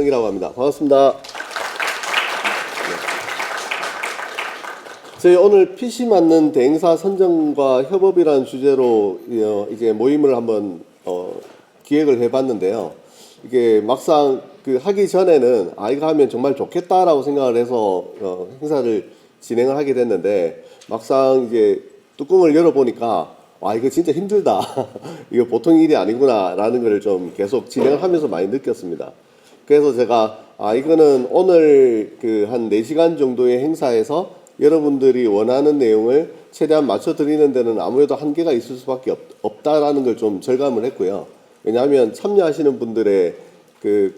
박성이라고 합니다. 반갑습니다. 저희 오늘 PC 맞는 대행사 선정과 협업이라는 주제로 이제 모임을 한번 기획을 해봤는데요. 이게 막상 하기 전에는 이거 하면 정말 좋겠다라고 생각을 해서 행사를 진행을 하게 됐는데, 막상 이제 뚜껑을 열어보니까 이거 진짜 힘들다. 이거 보통 일이 아니구나 라는 걸 좀 계속 진행을 하면서 많이 느꼈습니다. 그래서 제가 이거는 오늘 한 4시간 정도의 행사에서 여러분들이 원하는 내용을 최대한 맞춰 드리는 데는 아무래도 한계가 있을 수밖에 없다라는 걸 좀 절감을 했고요. 왜냐하면 참여하시는 분들의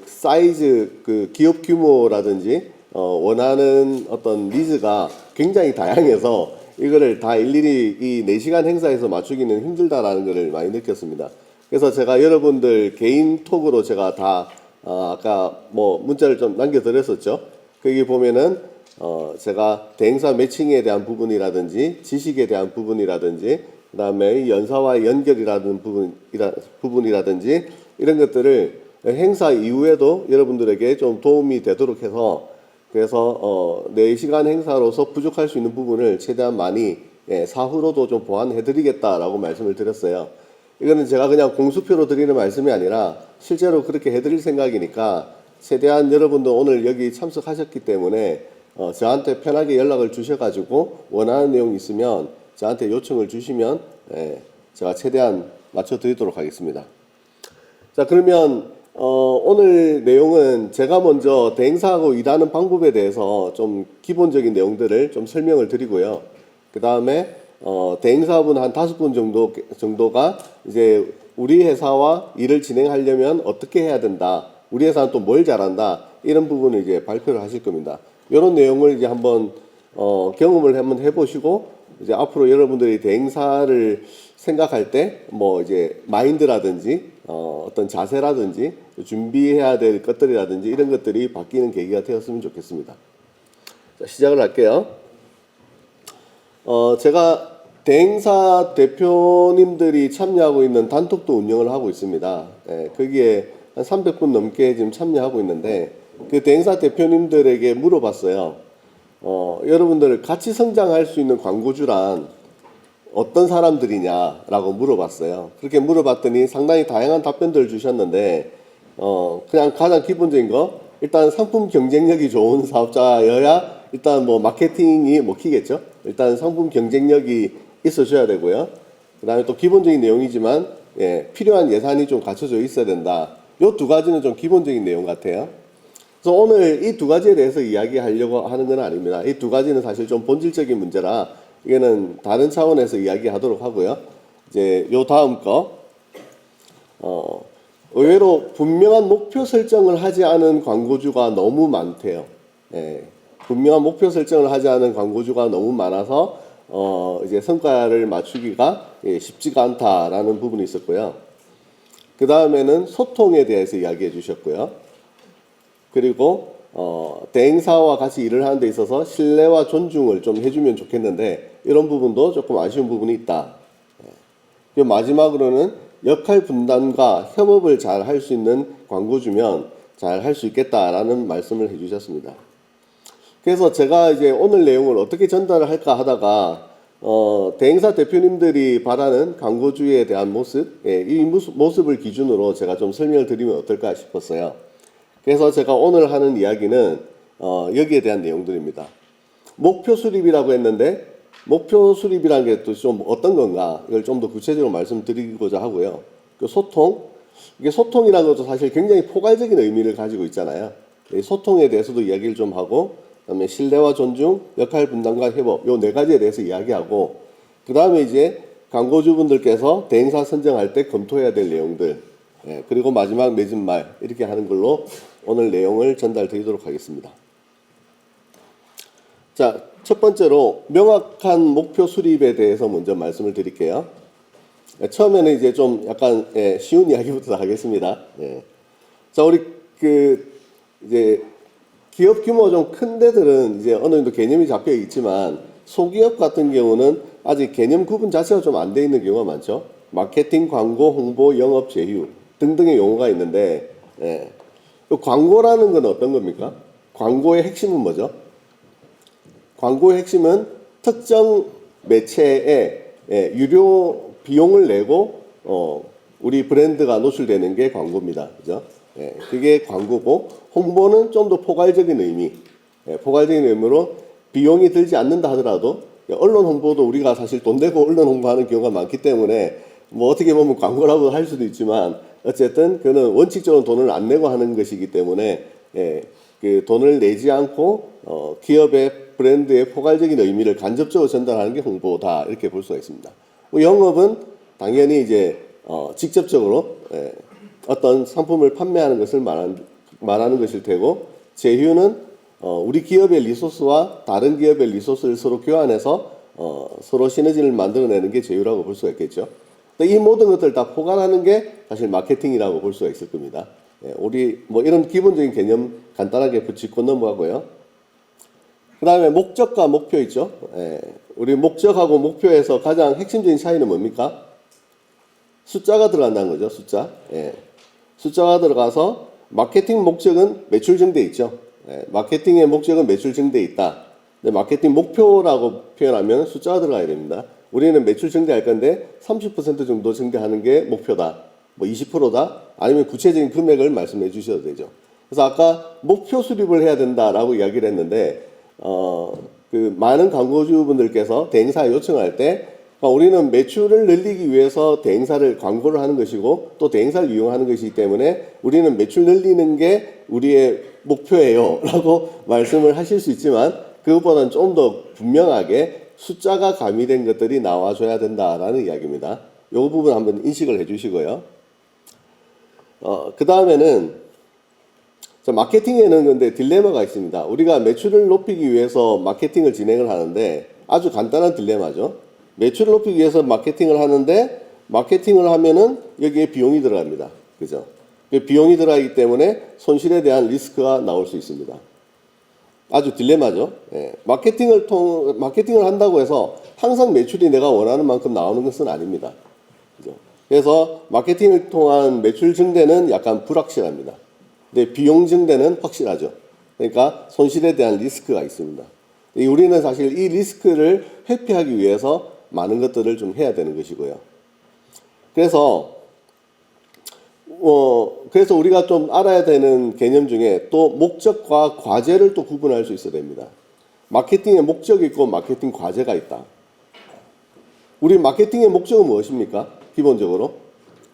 사이즈, 기업 규모라든지 원하는 어떤 니즈가 굉장히 다양해서 이거를 다 일일이 이 4시간 행사에서 맞추기는 힘들다라는 것을 많이 느꼈습니다. 그래서 제가 여러분들 개인 톡으로 제가 다 아까 문자를 좀 남겨드렸었죠. 거기 보면은 제가 대행사 매칭에 대한 부분이라든지 지식에 대한 부분이라든지 그다음에 연사와의 연결이라는 부분이라든지 이런 것들을 행사 이후에도 여러분들에게 좀 도움이 되도록 해서, 그래서 4시간 행사로서 부족할 수 있는 부분을 최대한 많이 사후로도 좀 보완해드리겠다라고 말씀을 드렸어요. 이거는 제가 그냥 공수표로 드리는 말씀이 아니라 실제로 그렇게 해드릴 생각이니까 최대한 여러분도 오늘 여기 참석하셨기 때문에 저한테 편하게 연락을 주셔가지고 원하는 내용 있으면 저한테 요청을 주시면 제가 최대한 맞춰드리도록 하겠습니다. 자, 그러면 오늘 내용은 제가 먼저 대행사하고 일하는 방법에 대해서 좀 기본적인 내용들을 좀 설명을 드리고요. 그 다음에 대행사분 한 5분 정도가 이제 우리 회사와 일을 진행하려면 어떻게 해야 된다, 우리 회사는 또 뭘 잘한다, 이런 부분을 이제 발표를 하실 겁니다. 이런 내용을 이제 한번 경험을 한번 해보시고, 이제 앞으로 여러분들이 대행사를 생각할 때 이제 마인드라든지 어떤 자세라든지 준비해야 될 것들이라든지 이런 것들이 바뀌는 계기가 되었으면 좋겠습니다. 자, 시작을 할게요. 제가 대행사 대표님들이 참여하고 있는 단톡도 운영을 하고 있습니다. 거기에 한 300분 넘게 지금 참여하고 있는데, 그 대행사 대표님들에게 물어봤어요. 여러분들 같이 성장할 수 있는 광고주란 어떤 사람들이냐라고 물어봤어요. 그렇게 물어봤더니 상당히 다양한 답변들을 주셨는데, 그냥 가장 기본적인 거, 일단 상품 경쟁력이 좋은 사업자여야 일단 마케팅이 먹히겠죠. 일단 상품 경쟁력이 있어줘야 되고요. 그 다음에 또 기본적인 내용이지만 필요한 예산이 좀 갖춰져 있어야 된다. 요 2가지는 좀 기본적인 내용 같아요. 그래서 오늘 이 2가지에 대해서 이야기하려고 하는 건 아닙니다. 이 2가지는 사실 좀 본질적인 문제라 이거는 다른 차원에서 이야기하도록 하고요. 이제 요 다음 거, 의외로 분명한 목표 설정을 하지 않은 광고주가 너무 많대요. 분명한 목표 설정을 하지 않은 광고주가 너무 많아서 이제 성과를 맞추기가 쉽지가 않다라는 부분이 있었고요. 그 다음에는 소통에 대해서 이야기해 주셨고요. 그리고 대행사와 같이 일을 하는 데 있어서 신뢰와 존중을 좀 해주면 좋겠는데 이런 부분도 조금 아쉬운 부분이 있다. 그리고 마지막으로는 역할 분담과 협업을 잘 할 수 있는 광고주면 잘 할 수 있겠다라는 말씀을 해주셨습니다. 그래서 제가 이제 오늘 내용을 어떻게 전달을 할까 하다가 대행사 대표님들이 바라는 광고주에 대한 모습, 이 모습을 기준으로 제가 좀 설명을 드리면 어떨까 싶었어요. 그래서 제가 오늘 하는 이야기는 여기에 대한 내용들입니다. 목표 수립이라고 했는데 목표 수립이라는 게 또 좀 어떤 건가, 이걸 좀 더 구체적으로 말씀드리고자 하고요. 그 소통, 이게 소통이라는 것도 사실 굉장히 포괄적인 의미를 가지고 있잖아요. 이 소통에 대해서도 이야기를 좀 하고, 그다음에 신뢰와 존중, 역할 분담과 협업, 요 4가지에 대해서 이야기하고, 그 다음에 이제 광고주분들께서 대행사 선정할 때 검토해야 될 내용들, 그리고 마지막 맺은 말, 이렇게 하는 걸로 오늘 내용을 전달 드리도록 하겠습니다. 자, 첫 번째로 명확한 목표 수립에 대해서 먼저 말씀을 드릴게요. 처음에는 이제 좀 약간 쉬운 이야기부터 하겠습니다. 자, 우리 이제 기업 규모 좀 큰 데들은 이제 어느 정도 개념이 잡혀 있지만 소기업 같은 경우는 아직 개념 구분 자체가 좀 안 돼 있는 경우가 많죠. 마케팅, 광고, 홍보, 영업, 제휴 등등의 용어가 있는데 광고라는 건 어떤 겁니까? 광고의 핵심은 뭐죠? 광고의 핵심은 특정 매체에 유료 비용을 내고 우리 브랜드가 노출되는 게 광고입니다. 그죠? 그게 광고고, 홍보는 좀 더 포괄적인 의미, 포괄적인 의미로 비용이 들지 않는다 하더라도 언론 홍보도 우리가 사실 돈 내고 언론 홍보하는 경우가 많기 때문에 뭐 어떻게 보면 광고라고 할 수도 있지만 어쨌든 그는 원칙적으로 돈을 안 내고 하는 것이기 때문에 그 돈을 내지 않고 기업의 브랜드의 포괄적인 의미를 간접적으로 전달하는 게 홍보다 이렇게 볼 수가 있습니다. 영업은 당연히 이제 직접적으로 어떤 상품을 판매하는 것을 말하는 것일 테고, 제휴는 우리 기업의 리소스와 다른 기업의 리소스를 서로 교환해서 서로 시너지를 만들어내는 게 제휴라고 볼 수가 있겠죠. 이 모든 것들을 다 포괄하는 게 사실 마케팅이라고 볼 수가 있을 겁니다. 우리 뭐 이런 기본적인 개념 간단하게 짚고 넘어가고요. 그 다음에 목적과 목표 있죠. 우리 목적하고 목표에서 가장 핵심적인 차이는 뭡니까? 숫자가 들어간다는 거죠. 숫자. 숫자가 들어가서 마케팅 목적은 매출 증대 있죠. 마케팅의 목적은 매출 증대 있다. 근데 마케팅 목표라고 표현하면 숫자가 들어가야 됩니다. 우리는 매출 증대할 건데 30% 정도 증대하는 게 목표다. 뭐 20%다. 아니면 구체적인 금액을 말씀해 주셔도 되죠. 그래서 아까 목표 수립을 해야 된다라고 이야기를 했는데 그 많은 광고주분들께서 대행사에 요청할 때 우리는 매출을 늘리기 위해서 대행사를 광고를 하는 것이고 또 대행사를 이용하는 것이기 때문에 우리는 매출 늘리는 게 우리의 목표예요 라고 말씀을 하실 수 있지만, 그것보다는 좀 더 분명하게 숫자가 가미된 것들이 나와줘야 된다라는 이야기입니다. 이 부분 한번 인식을 해 주시고요. 그 다음에는 마케팅에는 근데 딜레마가 있습니다. 우리가 매출을 높이기 위해서 마케팅을 진행을 하는데 아주 간단한 딜레마죠. 매출을 높이기 위해서 마케팅을 하는데 마케팅을 하면은 여기에 비용이 들어갑니다. 그죠? 비용이 들어가기 때문에 손실에 대한 리스크가 나올 수 있습니다. 아주 딜레마죠. 마케팅을 한다고 해서 항상 매출이 내가 원하는 만큼 나오는 것은 아닙니다. 그죠? 그래서 마케팅을 통한 매출 증대는 약간 불확실합니다. 근데 비용 증대는 확실하죠. 그러니까 손실에 대한 리스크가 있습니다. 우리는 사실 이 리스크를 회피하기 위해서 많은 것들을 좀 해야 되는 것이고요. 그래서 우리가 좀 알아야 되는 개념 중에 또 목적과 과제를 또 구분할 수 있어야 됩니다. 마케팅의 목적이 있고 마케팅 과제가 있다. 우리 마케팅의 목적은 무엇입니까? 기본적으로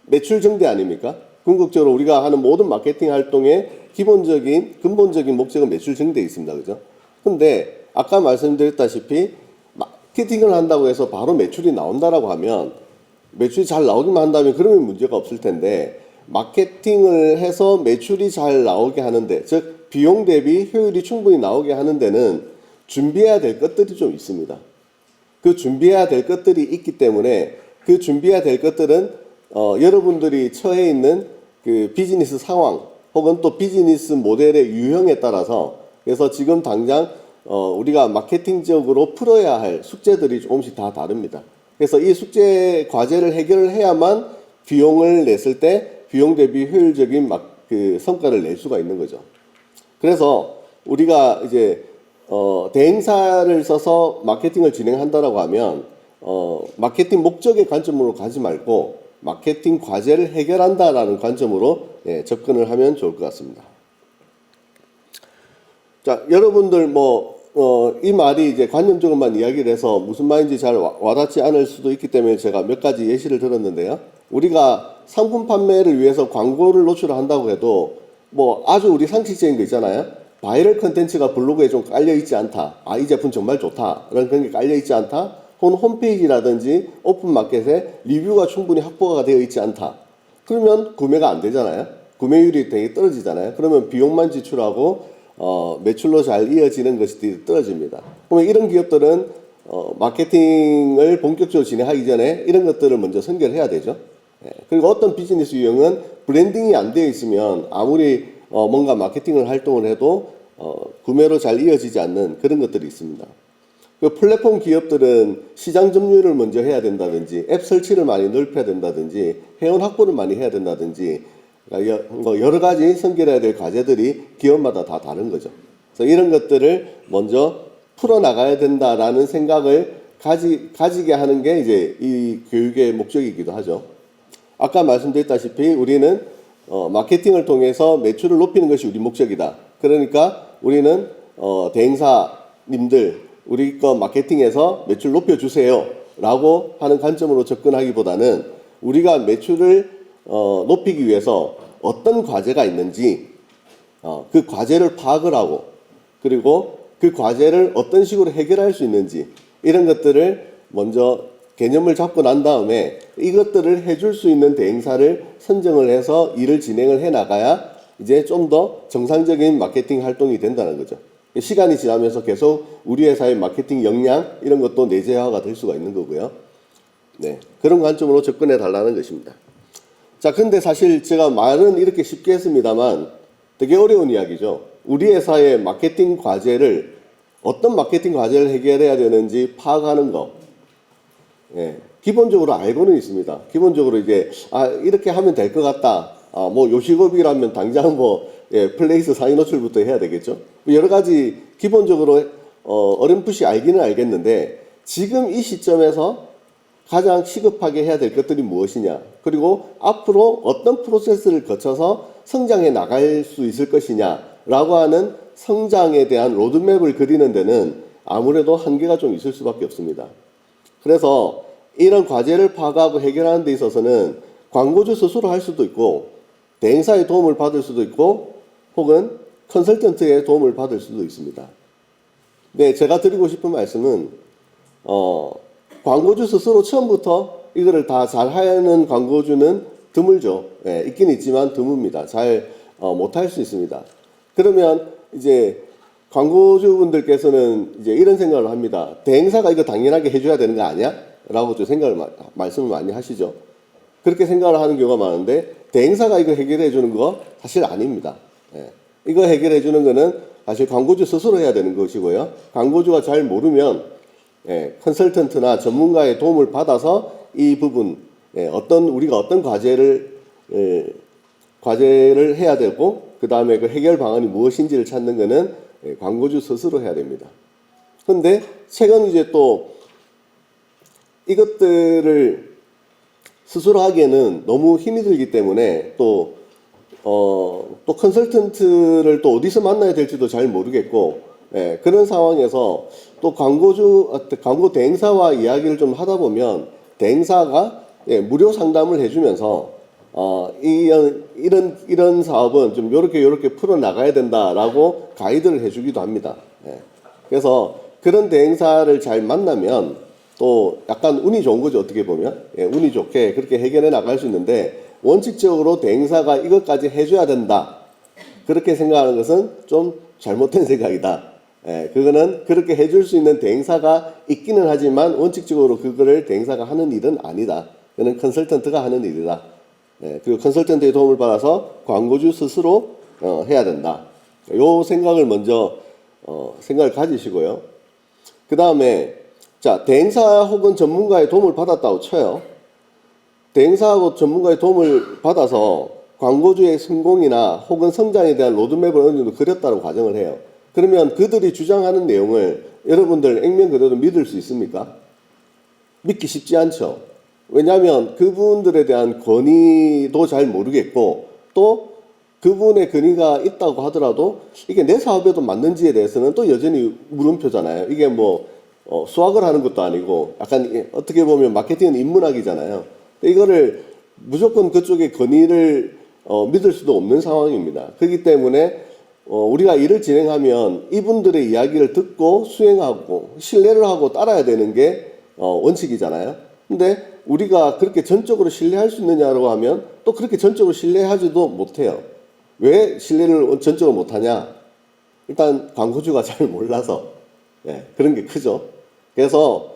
매출 증대 아닙니까? 궁극적으로 우리가 하는 모든 마케팅 활동의 근본적인 목적은 매출 증대에 있습니다. 그죠? 근데 아까 말씀드렸다시피 마케팅을 한다고 해서 바로 매출이 나온다라고 하면, 매출이 잘 나오기만 한다면 그러면 문제가 없을 텐데, 마케팅을 해서 매출이 잘 나오게 하는데, 즉 비용 대비 효율이 충분히 나오게 하는 데는 준비해야 될 것들이 좀 있습니다. 그 준비해야 될 것들이 있기 때문에 그 준비해야 될 것들은 여러분들이 처해 있는 그 비즈니스 상황 혹은 또 비즈니스 모델의 유형에 따라서, 그래서 지금 당장 우리가 마케팅적으로 풀어야 할 숙제들이 조금씩 다 다릅니다. 그래서 이 숙제 과제를 해결을 해야만 비용을 냈을 때 비용 대비 효율적인 그 성과를 낼 수가 있는 거죠. 그래서 우리가 이제 대행사를 써서 마케팅을 진행한다라고 하면 마케팅 목적의 관점으로 가지 말고 마케팅 과제를 해결한다라는 관점으로 접근을 하면 좋을 것 같습니다. 자, 여러분들 이 말이 이제 관념적으로만 이야기를 해서 무슨 말인지 잘 와닿지 않을 수도 있기 때문에 제가 몇 가지 예시를 들었는데요. 우리가 상품 판매를 위해서 광고를 노출한다고 해도 아주 우리 상식적인 거 있잖아요. 바이럴 컨텐츠가 블로그에 좀 깔려 있지 않다. 이 제품 정말 좋다. 그런 게 깔려 있지 않다. 혹은 홈페이지라든지 오픈마켓에 리뷰가 충분히 확보가 되어 있지 않다. 그러면 구매가 안 되잖아요. 구매율이 되게 떨어지잖아요. 그러면 비용만 지출하고 매출로 잘 이어지는 것이 떨어집니다. 그러면 이런 기업들은 마케팅을 본격적으로 진행하기 전에 이런 것들을 먼저 선결해야 되죠. 그리고 어떤 비즈니스 유형은 브랜딩이 안 되어 있으면 아무리 뭔가 마케팅을 활동을 해도 구매로 잘 이어지지 않는 그런 것들이 있습니다. 그 플랫폼 기업들은 시장 점유율을 먼저 해야 된다든지 앱 설치를 많이 넓혀야 된다든지 회원 확보를 많이 해야 된다든지 그러니까 뭐 여러 가지 성결해야 될 과제들이 기업마다 다 다른 거죠. 그래서 이런 것들을 먼저 풀어나가야 된다라는 생각을 가지게 하는 게 이제 이 교육의 목적이기도 하죠. 아까 말씀드렸다시피 우리는 마케팅을 통해서 매출을 높이는 것이 우리 목적이다. 그러니까 우리는 대행사님들 우리 거 마케팅해서 매출 높여주세요 라고 하는 관점으로 접근하기보다는 우리가 매출을 높이기 위해서 어떤 과제가 있는지 그 과제를 파악을 하고 그리고 그 과제를 어떤 식으로 해결할 수 있는지 이런 것들을 먼저 개념을 잡고 난 다음에 이것들을 해줄 수 있는 대행사를 선정을 해서 일을 진행을 해 나가야 이제 좀 더 정상적인 마케팅 활동이 된다는 거죠. 시간이 지나면서 계속 우리 회사의 마케팅 역량 이런 것도 내재화가 될 수가 있는 거고요. 네, 그런 관점으로 접근해 달라는 것입니다. 자, 근데 사실 제가 말은 이렇게 쉽게 했습니다만 되게 어려운 이야기죠. 우리 회사의 마케팅 과제를 어떤 마케팅 과제를 해결해야 되는지 파악하는 거. 예, 기본적으로 알고는 있습니다. 기본적으로 이제 이렇게 하면 될 것 같다. 뭐 요식업이라면 당장 플레이스 상위 노출부터 해야 되겠죠. 여러 가지 기본적으로 어렴풋이 알기는 알겠는데 지금 이 시점에서 가장 시급하게 해야 될 것들이 무엇이냐, 그리고 앞으로 어떤 프로세스를 거쳐서 성장해 나갈 수 있을 것이냐라고 하는 성장에 대한 로드맵을 그리는 데는 아무래도 한계가 좀 있을 수밖에 없습니다. 그래서 이런 과제를 파악하고 해결하는 데 있어서는 광고주 스스로 할 수도 있고 대행사의 도움을 받을 수도 있고 혹은 컨설턴트의 도움을 받을 수도 있습니다. 네, 제가 드리고 싶은 말씀은 광고주 스스로 처음부터 이거를 다 잘하는 광고주는 드물죠. 네, 있긴 있지만 드뭅니다. 잘 못할 수 있습니다. 그러면 이제 광고주분들께서는 이제 이런 생각을 합니다. 대행사가 이거 당연하게 해줘야 되는 거 아니야? 라고 좀 말씀을 많이 하시죠. 그렇게 생각을 하는 경우가 많은데 대행사가 이거 해결해 주는 거 사실 아닙니다. 예. 이거 해결해 주는 거는 사실 광고주 스스로 해야 되는 것이고요. 광고주가 잘 모르면 컨설턴트나 전문가의 도움을 받아서 이 부분 우리가 어떤 과제를 해야 되고 그 다음에 그 해결 방안이 무엇인지를 찾는 거는 광고주 스스로 해야 됩니다. 그런데 최근 이제 또 이것들을 스스로 하기에는 너무 힘이 들기 때문에 또 컨설턴트를 또 어디서 만나야 될지도 잘 모르겠고, 그런 상황에서 또 광고 대행사와 이야기를 좀 하다 보면 대행사가 무료 상담을 해주면서 이런 사업은 좀 요렇게 풀어 나가야 된다라고 가이드를 해주기도 합니다. 그래서 그런 대행사를 잘 만나면 또 약간 운이 좋은 거죠. 어떻게 보면 운이 좋게 그렇게 해결해 나갈 수 있는데 원칙적으로 대행사가 이것까지 해줘야 된다 그렇게 생각하는 것은 좀 잘못된 생각이다. 그거는 그렇게 해줄 수 있는 대행사가 있기는 하지만 원칙적으로 그거를 대행사가 하는 일은 아니다. 그는 컨설턴트가 하는 일이다. 그리고 컨설턴트의 도움을 받아서 광고주 스스로 해야 된다. 요 생각을 먼저 생각을 가지시고요. 그 다음에 자, 대행사 혹은 전문가의 도움을 받았다고 쳐요. 대행사하고 전문가의 도움을 받아서 광고주의 성공이나 혹은 성장에 대한 로드맵을 어느 정도 그렸다고 가정을 해요. 그러면 그들이 주장하는 내용을 여러분들 액면 그대로 믿을 수 있습니까? 믿기 쉽지 않죠. 왜냐하면 그분들에 대한 권위도 잘 모르겠고 또 그분의 권위가 있다고 하더라도 이게 내 사업에도 맞는지에 대해서는 또 여전히 물음표잖아요. 이게 수학을 하는 것도 아니고 약간 어떻게 보면 마케팅은 인문학이잖아요. 이거를 무조건 그쪽의 권위를 믿을 수도 없는 상황입니다. 그렇기 때문에 우리가 일을 진행하면 이분들의 이야기를 듣고 수행하고 신뢰를 하고 따라야 되는 게 원칙이잖아요. 근데 우리가 그렇게 전적으로 신뢰할 수 있느냐라고 하면 또 그렇게 전적으로 신뢰하지도 못해요. 왜 신뢰를 전적으로 못하냐? 일단 광고주가 잘 몰라서 그런 게 크죠. 그래서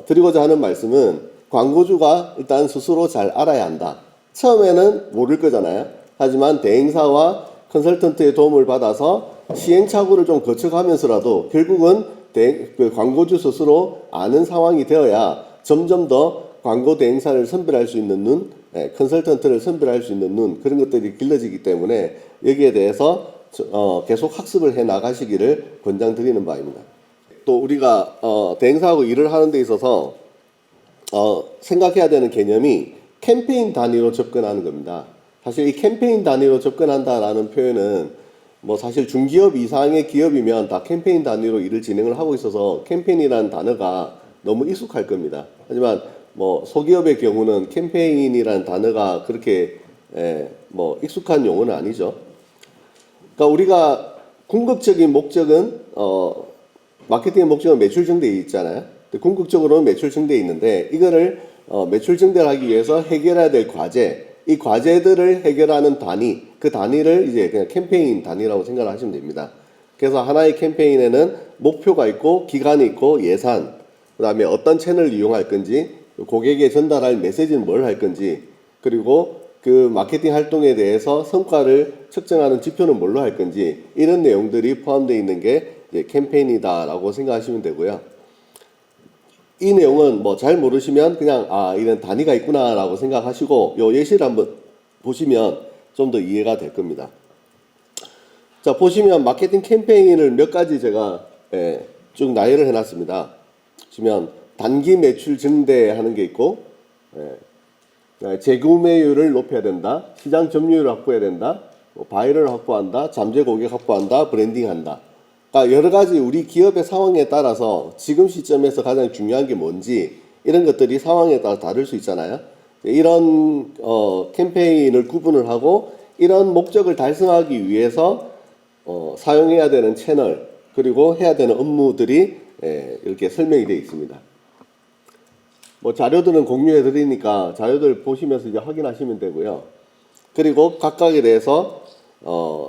드리고자 하는 말씀은 광고주가 일단 스스로 잘 알아야 한다. 처음에는 모를 거잖아요. 하지만 대행사와 컨설턴트의 도움을 받아서 시행착오를 좀 거쳐가면서라도 결국은 그 광고주 스스로 아는 상황이 되어야 점점 더 광고 대행사를 선별할 수 있는 눈, 컨설턴트를 선별할 수 있는 눈, 그런 것들이 길러지기 때문에 여기에 대해서 계속 학습을 해 나가시기를 권장드리는 바입니다. 또 우리가 대행사하고 일을 하는 데 있어서 생각해야 되는 개념이 캠페인 단위로 접근하는 겁니다. 사실 이 캠페인 단위로 접근한다라는 표현은 뭐 사실 중기업 이상의 기업이면 다 캠페인 단위로 일을 진행을 하고 있어서 캠페인이라는 단어가 너무 익숙할 겁니다. 하지만 뭐 소기업의 경우는 캠페인이라는 단어가 그렇게 뭐 익숙한 용어는 아니죠. 그러니까 우리가 궁극적인 목적은 마케팅의 목적은 매출 증대에 있잖아요. 궁극적으로는 매출 증대에 있는데 이거를 매출 증대를 하기 위해서 해결해야 될 과제, 이 과제들을 해결하는 단위, 그 단위를 이제 그냥 캠페인 단위라고 생각을 하시면 됩니다. 그래서 하나의 캠페인에는 목표가 있고 기간이 있고 예산, 그다음에 어떤 채널을 이용할 건지, 고객에 전달할 메시지는 뭘 할 건지, 그리고 그 마케팅 활동에 대해서 성과를 측정하는 지표는 뭘로 할 건지, 이런 내용들이 포함되어 있는 게 이제 캠페인이다라고 생각하시면 되고요. 이 내용은 뭐 잘 모르시면 그냥 이런 단위가 있구나라고 생각하시고 요 예시를 한번 보시면 좀 더 이해가 될 겁니다. 자, 보시면 마케팅 캠페인을 몇 가지 제가 쭉 나열을 해놨습니다. 보시면 단기 매출 증대하는 게 있고, 재구매율을 높여야 된다, 시장 점유율을 확보해야 된다, 바이럴 확보한다, 잠재 고객 확보한다, 브랜딩한다. 그러니까 여러 가지 우리 기업의 상황에 따라서 지금 시점에서 가장 중요한 게 뭔지 이런 것들이 상황에 따라 다를 수 있잖아요. 이런 캠페인을 구분을 하고 이런 목적을 달성하기 위해서 사용해야 되는 채널 그리고 해야 되는 업무들이 이렇게 설명이 되어 있습니다. 뭐 자료들은 공유해 드리니까 자료들 보시면서 이제 확인하시면 되고요. 그리고 각각에 대해서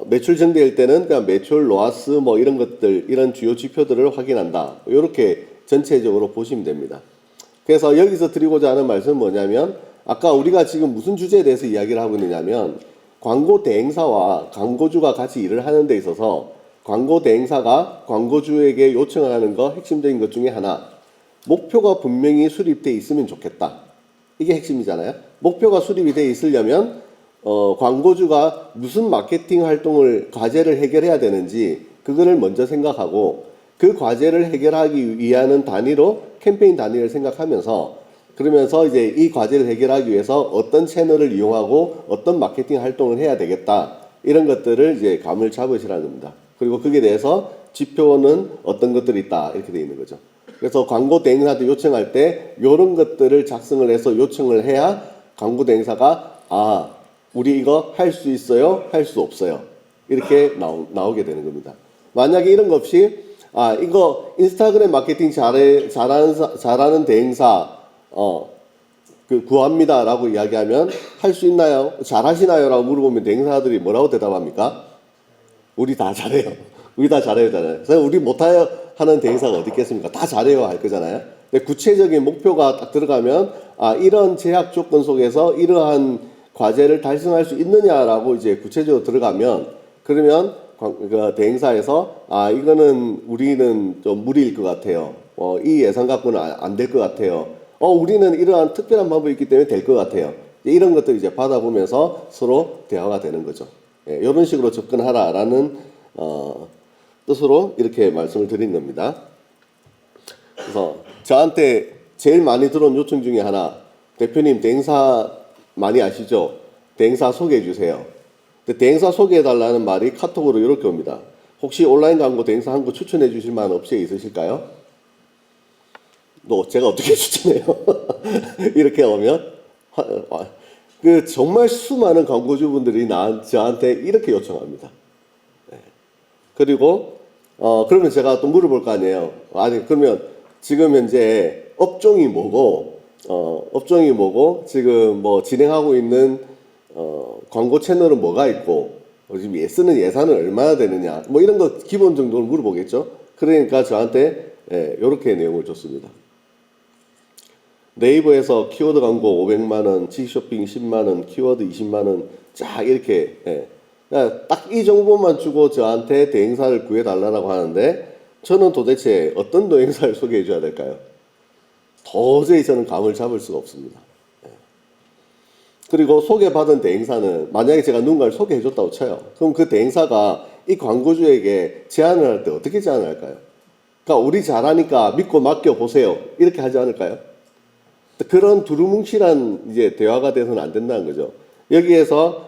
매출 증대일 때는 그냥 매출, 로아스 뭐 이런 것들, 이런 주요 지표들을 확인한다. 이렇게 전체적으로 보시면 됩니다. 그래서 여기서 드리고자 하는 말씀은 뭐냐면 아까 우리가 지금 무슨 주제에 대해서 이야기를 하고 있느냐면 광고 대행사와 광고주가 같이 일을 하는 데 있어서 광고 대행사가 광고주에게 요청을 하는 거 핵심적인 것 중에 하나, 목표가 분명히 수립되어 있으면 좋겠다. 이게 핵심이잖아요. 목표가 수립이 되어 있으려면 광고주가 무슨 마케팅 활동을, 과제를 해결해야 되는지 그거를 먼저 생각하고 그 과제를 해결하기 위한 단위로 캠페인 단위를 생각하면서 그러면서 이제 이 과제를 해결하기 위해서 어떤 채널을 이용하고 어떤 마케팅 활동을 해야 되겠다. 이런 것들을 이제 감을 잡으시라는 겁니다. 그리고 거기에 대해서 지표는 어떤 것들이 있다. 이렇게 되어 있는 거죠. 그래서 광고 대행사한테 요청할 때 이런 것들을 작성을 해서 요청을 해야 광고 대행사가 우리 이거 할 수 있어요? 할 수 없어요? 이렇게 나오게 되는 겁니다. 만약에 이런 거 없이 이거 인스타그램 마케팅 잘하는 대행사 구합니다 라고 이야기하면 할 수 있나요? 잘하시나요? 라고 물어보면 대행사들이 뭐라고 대답합니까? 우리 다 잘해요. 우리 다 잘해요. 그래서 우리 못해요 하는 대행사가 어디 있겠습니까? 다 잘해요 할 거잖아요. 근데 구체적인 목표가 딱 들어가면 이런 제약 조건 속에서 이러한 과제를 달성할 수 있느냐라고 이제 구체적으로 들어가면 그러면 그 대행사에서 이거는 우리는 좀 무리일 것 같아요. 이 예산 갖고는 안 될 것 같아요. 우리는 이러한 특별한 방법이 있기 때문에 될 것 같아요. 이런 것들 이제 받아보면서 서로 대화가 되는 거죠. 이런 식으로 접근하라라는 뜻으로 이렇게 말씀을 드린 겁니다. 그래서 저한테 제일 많이 들어온 요청 중에 하나, 대표님 대행사 많이 아시죠? 대행사 소개해 주세요. 근데 대행사 소개해 달라는 말이 카톡으로 이렇게 옵니다. 혹시 온라인 광고 대행사 한 거 추천해 주실 만한 업체 있으실까요? 제가 어떻게 추천해요? 이렇게 오면 정말 수많은 광고주분들이 저한테 이렇게 요청합니다. 그리고 그러면 제가 또 물어볼 거 아니에요. 그러면 지금 현재 업종이 뭐고 지금 뭐 진행하고 있는 광고 채널은 뭐가 있고 지금 쓰는 예산은 얼마나 되느냐 뭐 이런 거 기본 정도를 물어보겠죠. 그러니까 저한테 이렇게 내용을 줬습니다. 네이버에서 키워드 광고 500만원, 지쇼핑 10만원, 키워드 20만원 쫙 이렇게 딱 이 정보만 주고 저한테 대행사를 구해달라고 하는데 저는 도대체 어떤 대행사를 소개해 줘야 될까요? 도저히 저는 감을 잡을 수가 없습니다. 그리고 소개받은 대행사는 만약에 제가 누군가를 소개해줬다고 쳐요. 그럼 그 대행사가 이 광고주에게 제안을 할 때 어떻게 제안을 할까요? 그러니까 우리 잘하니까 믿고 맡겨보세요. 이렇게 하지 않을까요? 그런 두루뭉실한 이제 대화가 돼서는 안 된다는 거죠. 여기에서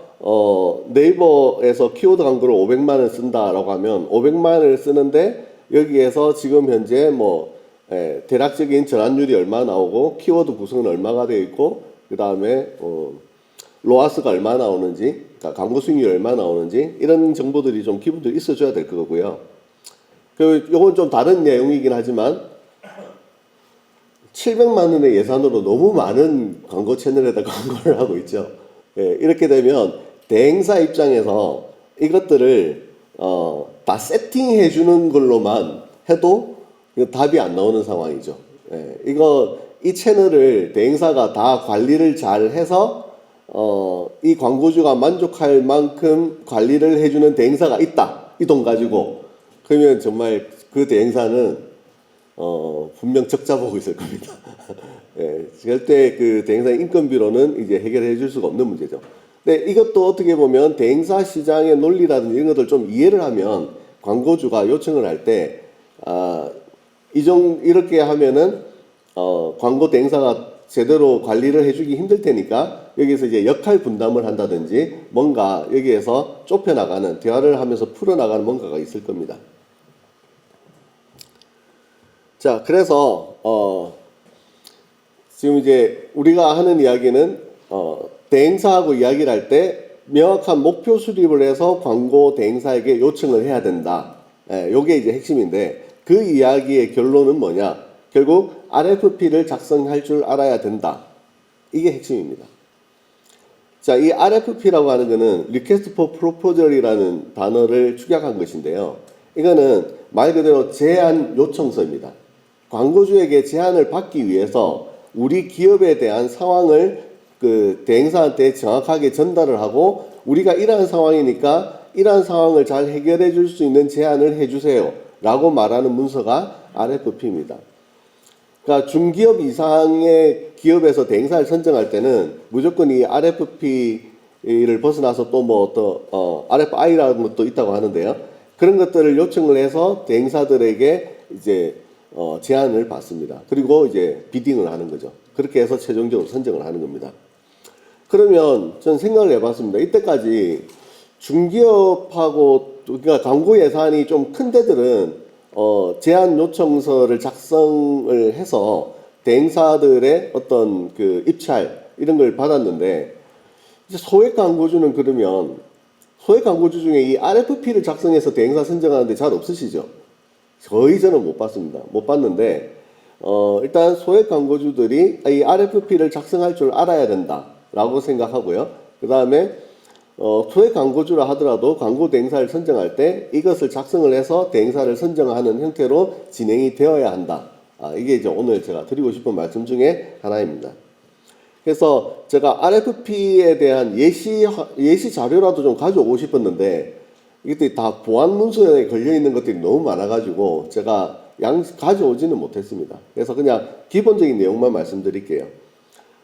네이버에서 키워드 광고를 500만 원을 쓴다라고 하면 500만 원을 쓰는데 여기에서 지금 현재 뭐 대략적인 전환율이 얼마 나오고 키워드 구성은 얼마가 되어 있고 그 다음에 로아스가 얼마 나오는지, 그러니까 광고 수익률이 얼마 나오는지 이런 정보들이 좀 기본적으로 있어줘야 될 거고요. 요건 좀 다른 내용이긴 하지만 700만 원의 예산으로 너무 많은 광고 채널에다 광고를 하고 있죠. 이렇게 되면 대행사 입장에서 이것들을 다 세팅해 주는 걸로만 해도 답이 안 나오는 상황이죠. 이 채널을 대행사가 다 관리를 잘 해서 이 광고주가 만족할 만큼 관리를 해주는 대행사가 있다. 이 돈 가지고. 그러면 정말 그 대행사는 분명 적자 보고 있을 겁니다. 절대 그 대행사의 인건비로는 이제 해결해 줄 수가 없는 문제죠. 근데 이것도 어떻게 보면 대행사 시장의 논리라든지 이런 것들 좀 이해를 하면 광고주가 요청을 할 때 이렇게 하면은 광고 대행사가 제대로 관리를 해주기 힘들 테니까 여기서 이제 역할 분담을 한다든지 뭔가 여기에서 좁혀나가는 대화를 하면서 풀어나가는 뭔가가 있을 겁니다. 자, 그래서 지금 이제 우리가 하는 이야기는 대행사하고 이야기를 할 때 명확한 목표 수립을 해서 광고 대행사에게 요청을 해야 된다. 요게 이제 핵심인데 그 이야기의 결론은 뭐냐? 결국 RFP를 작성할 줄 알아야 된다. 이게 핵심입니다. 자, 이 RFP라고 하는 거는 Request for Proposal이라는 단어를 축약한 것인데요. 이거는 말 그대로 제안 요청서입니다. 광고주에게 제안을 받기 위해서 우리 기업에 대한 상황을 그 대행사한테 정확하게 전달을 하고 우리가 이러한 상황이니까 이러한 상황을 잘 해결해 줄 수 있는 제안을 해주세요. 라고 말하는 문서가 RFP입니다. 그러니까 중기업 이상의 기업에서 대행사를 선정할 때는 무조건 이 RFP를 벗어나서 또 뭐 RFI라는 것도 있다고 하는데요. 그런 것들을 요청을 해서 대행사들에게 이제 제안을 받습니다. 그리고 이제 비딩을 하는 거죠. 그렇게 해서 최종적으로 선정을 하는 겁니다. 그러면 전 생각을 해봤습니다. 이때까지 중기업하고 그러니까 광고 예산이 좀 큰 데들은 제안 요청서를 작성을 해서 대행사들의 어떤 그 입찰 이런 걸 받았는데 이제 소액 광고주는 그러면 소액 광고주 중에 이 RFP를 작성해서 대행사 선정하는데 잘 없으시죠? 거의 저는 못 봤습니다. 못 봤는데 일단 소액 광고주들이 이 RFP를 작성할 줄 알아야 된다라고 생각하고요. 그 다음에 소액 광고주라 하더라도 광고 대행사를 선정할 때 이것을 작성을 해서 대행사를 선정하는 형태로 진행이 되어야 한다. 이게 이제 오늘 제가 드리고 싶은 말씀 중에 하나입니다. 그래서 제가 RFP에 대한 예시 자료라도 좀 가져오고 싶었는데 이것들이 다 보안 문서에 걸려 있는 것들이 너무 많아가지고 제가 가져오지는 못했습니다. 그래서 그냥 기본적인 내용만 말씀드릴게요.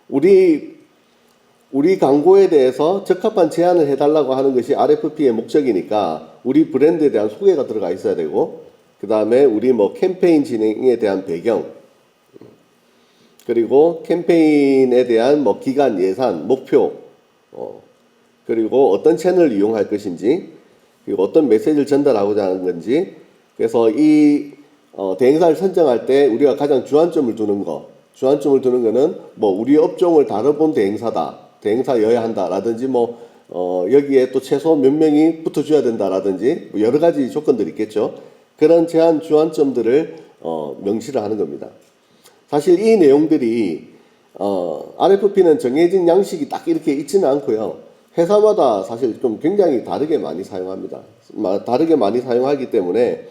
우리 광고에 대해서 적합한 제안을 해달라고 하는 것이 RFP의 목적이니까 우리 브랜드에 대한 소개가 들어가 있어야 되고 그 다음에 우리 뭐 캠페인 진행에 대한 배경 그리고 캠페인에 대한 뭐 기간, 예산, 목표 그리고 어떤 채널을 이용할 것인지 그리고 어떤 메시지를 전달하고자 하는 건지 그래서 이 대행사를 선정할 때 우리가 가장 주안점을 두는 거는 뭐 우리 업종을 다뤄본 대행사여야 한다라든지 뭐 여기에 또 최소 몇 명이 붙어줘야 된다라든지 뭐 여러 가지 조건들이 있겠죠. 그런 제한 주안점들을 명시를 하는 겁니다. 사실 이 내용들이 RFP는 정해진 양식이 딱 이렇게 있지는 않고요. 회사마다 사실 좀 굉장히 다르게 많이 사용합니다. 다르게 많이 사용하기 때문에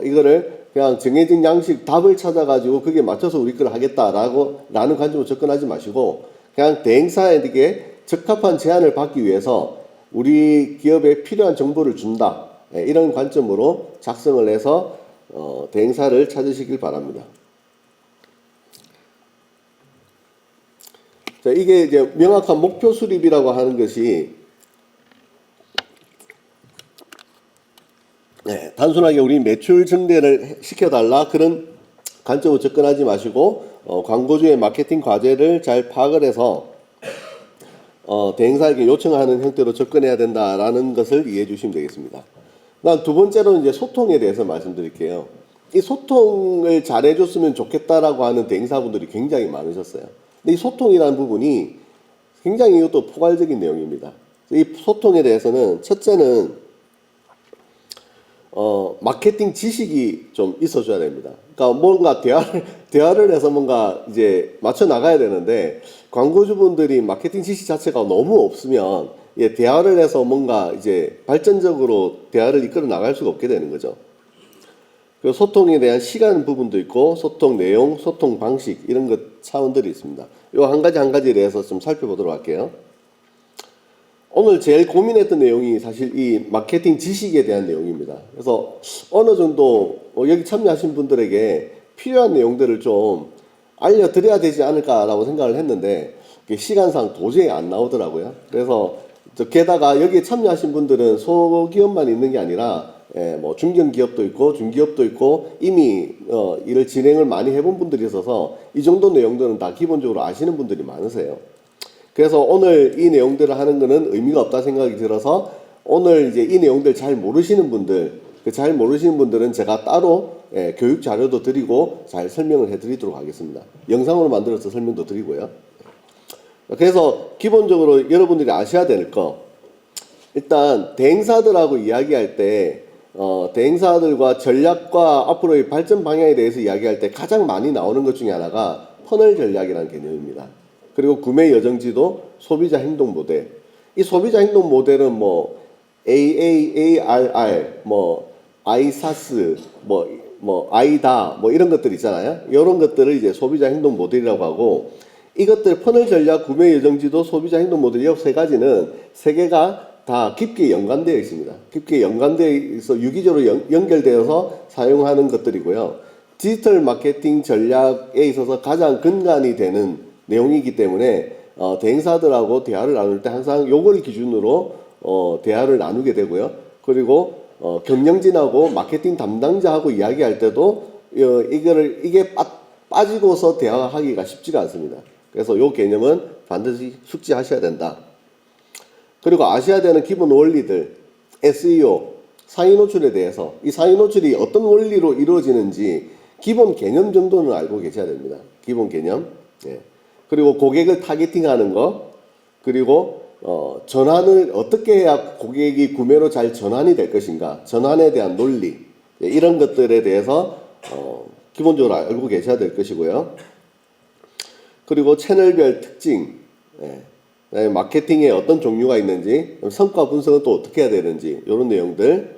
이거를 그냥 정해진 양식 답을 찾아가지고 그게 맞춰서 우리 걸 하겠다라는 관점으로 접근하지 마시고 그냥 대행사에게 적합한 제안을 받기 위해서 우리 기업에 필요한 정보를 준다. 이런 관점으로 작성을 해서 대행사를 찾으시길 바랍니다. 자, 이게 이제 명확한 목표 수립이라고 하는 것이 네, 단순하게 우리 매출 증대를 시켜달라 그런 관점으로 접근하지 마시고 광고주의 마케팅 과제를 잘 파악을 해서 대행사에게 요청하는 형태로 접근해야 된다라는 것을 이해해 주시면 되겠습니다. 그다음 두 번째로 이제 소통에 대해서 말씀드릴게요. 이 소통을 잘해줬으면 좋겠다라고 하는 대행사분들이 굉장히 많으셨어요. 근데 이 소통이라는 부분이 굉장히 이것도 포괄적인 내용입니다. 이 소통에 대해서는 첫째는 마케팅 지식이 좀 있어줘야 됩니다. 그러니까 뭔가 대화를 해서 뭔가 이제 맞춰 나가야 되는데 광고주분들이 마케팅 지식 자체가 너무 없으면 대화를 해서 뭔가 이제 발전적으로 대화를 이끌어 나갈 수가 없게 되는 거죠. 그 소통에 대한 시간 부분도 있고 소통 내용, 소통 방식 이런 것 차원들이 있습니다. 요 한 가지 한 가지에 대해서 좀 살펴보도록 할게요. 오늘 제일 고민했던 내용이 사실 이 마케팅 지식에 대한 내용입니다. 그래서 어느 정도 여기 참여하신 분들에게 필요한 내용들을 좀 알려드려야 되지 않을까라고 생각을 했는데 시간상 도저히 안 나오더라고요. 그래서 게다가 여기에 참여하신 분들은 소기업만 있는 게 아니라 뭐 중견기업도 있고 중기업도 있고 이미 이를 진행을 많이 해본 분들이 있어서 이 정도 내용들은 다 기본적으로 아시는 분들이 많으세요. 그래서 오늘 이 내용들을 하는 거는 의미가 없다 생각이 들어서 오늘 이제 이 내용들 잘 모르시는 분들, 잘 모르시는 분들은 제가 따로 교육 자료도 드리고 잘 설명을 해드리도록 하겠습니다. 영상으로 만들어서 설명도 드리고요. 그래서 기본적으로 여러분들이 아셔야 될 거, 일단 대행사들하고 이야기할 때 대행사들과 전략과 앞으로의 발전 방향에 대해서 이야기할 때 가장 많이 나오는 것 중에 하나가 퍼널 전략이라는 개념입니다. 그리고 구매 여정지도 소비자 행동 모델. 이 소비자 행동 모델은 뭐 AAARR, 뭐 아이사스, 뭐 아이다, 뭐 이런 것들 있잖아요. 이런 것들을 이제 소비자 행동 모델이라고 하고 이것들 퍼널 전략, 구매 여정지도, 소비자 행동 모델 이 세 가지는 세 개가 다 깊게 연관되어 있습니다. 깊게 연관되어 있어 유기적으로 연결되어서 사용하는 것들이고요. 디지털 마케팅 전략에 있어서 가장 근간이 되는 내용이기 때문에 대행사들하고 대화를 나눌 때 항상 요걸 기준으로 대화를 나누게 되고요. 그리고 경영진하고 마케팅 담당자하고 이야기할 때도 이게 빠지고서 대화하기가 쉽지가 않습니다. 그래서 요 개념은 반드시 숙지하셔야 된다. 그리고 아셔야 되는 기본 원리들, SEO, 상위 노출에 대해서 이 상위 노출이 어떤 원리로 이루어지는지 기본 개념 정도는 알고 계셔야 됩니다. 기본 개념. 예. 그리고 고객을 타겟팅하는 거, 그리고 전환을 어떻게 해야 고객이 구매로 잘 전환이 될 것인가, 전환에 대한 논리, 예, 이런 것들에 대해서 기본적으로 알고 계셔야 될 것이고요. 그리고 채널별 특징, 예, 마케팅에 어떤 종류가 있는지, 성과 분석은 또 어떻게 해야 되는지 이런 내용들.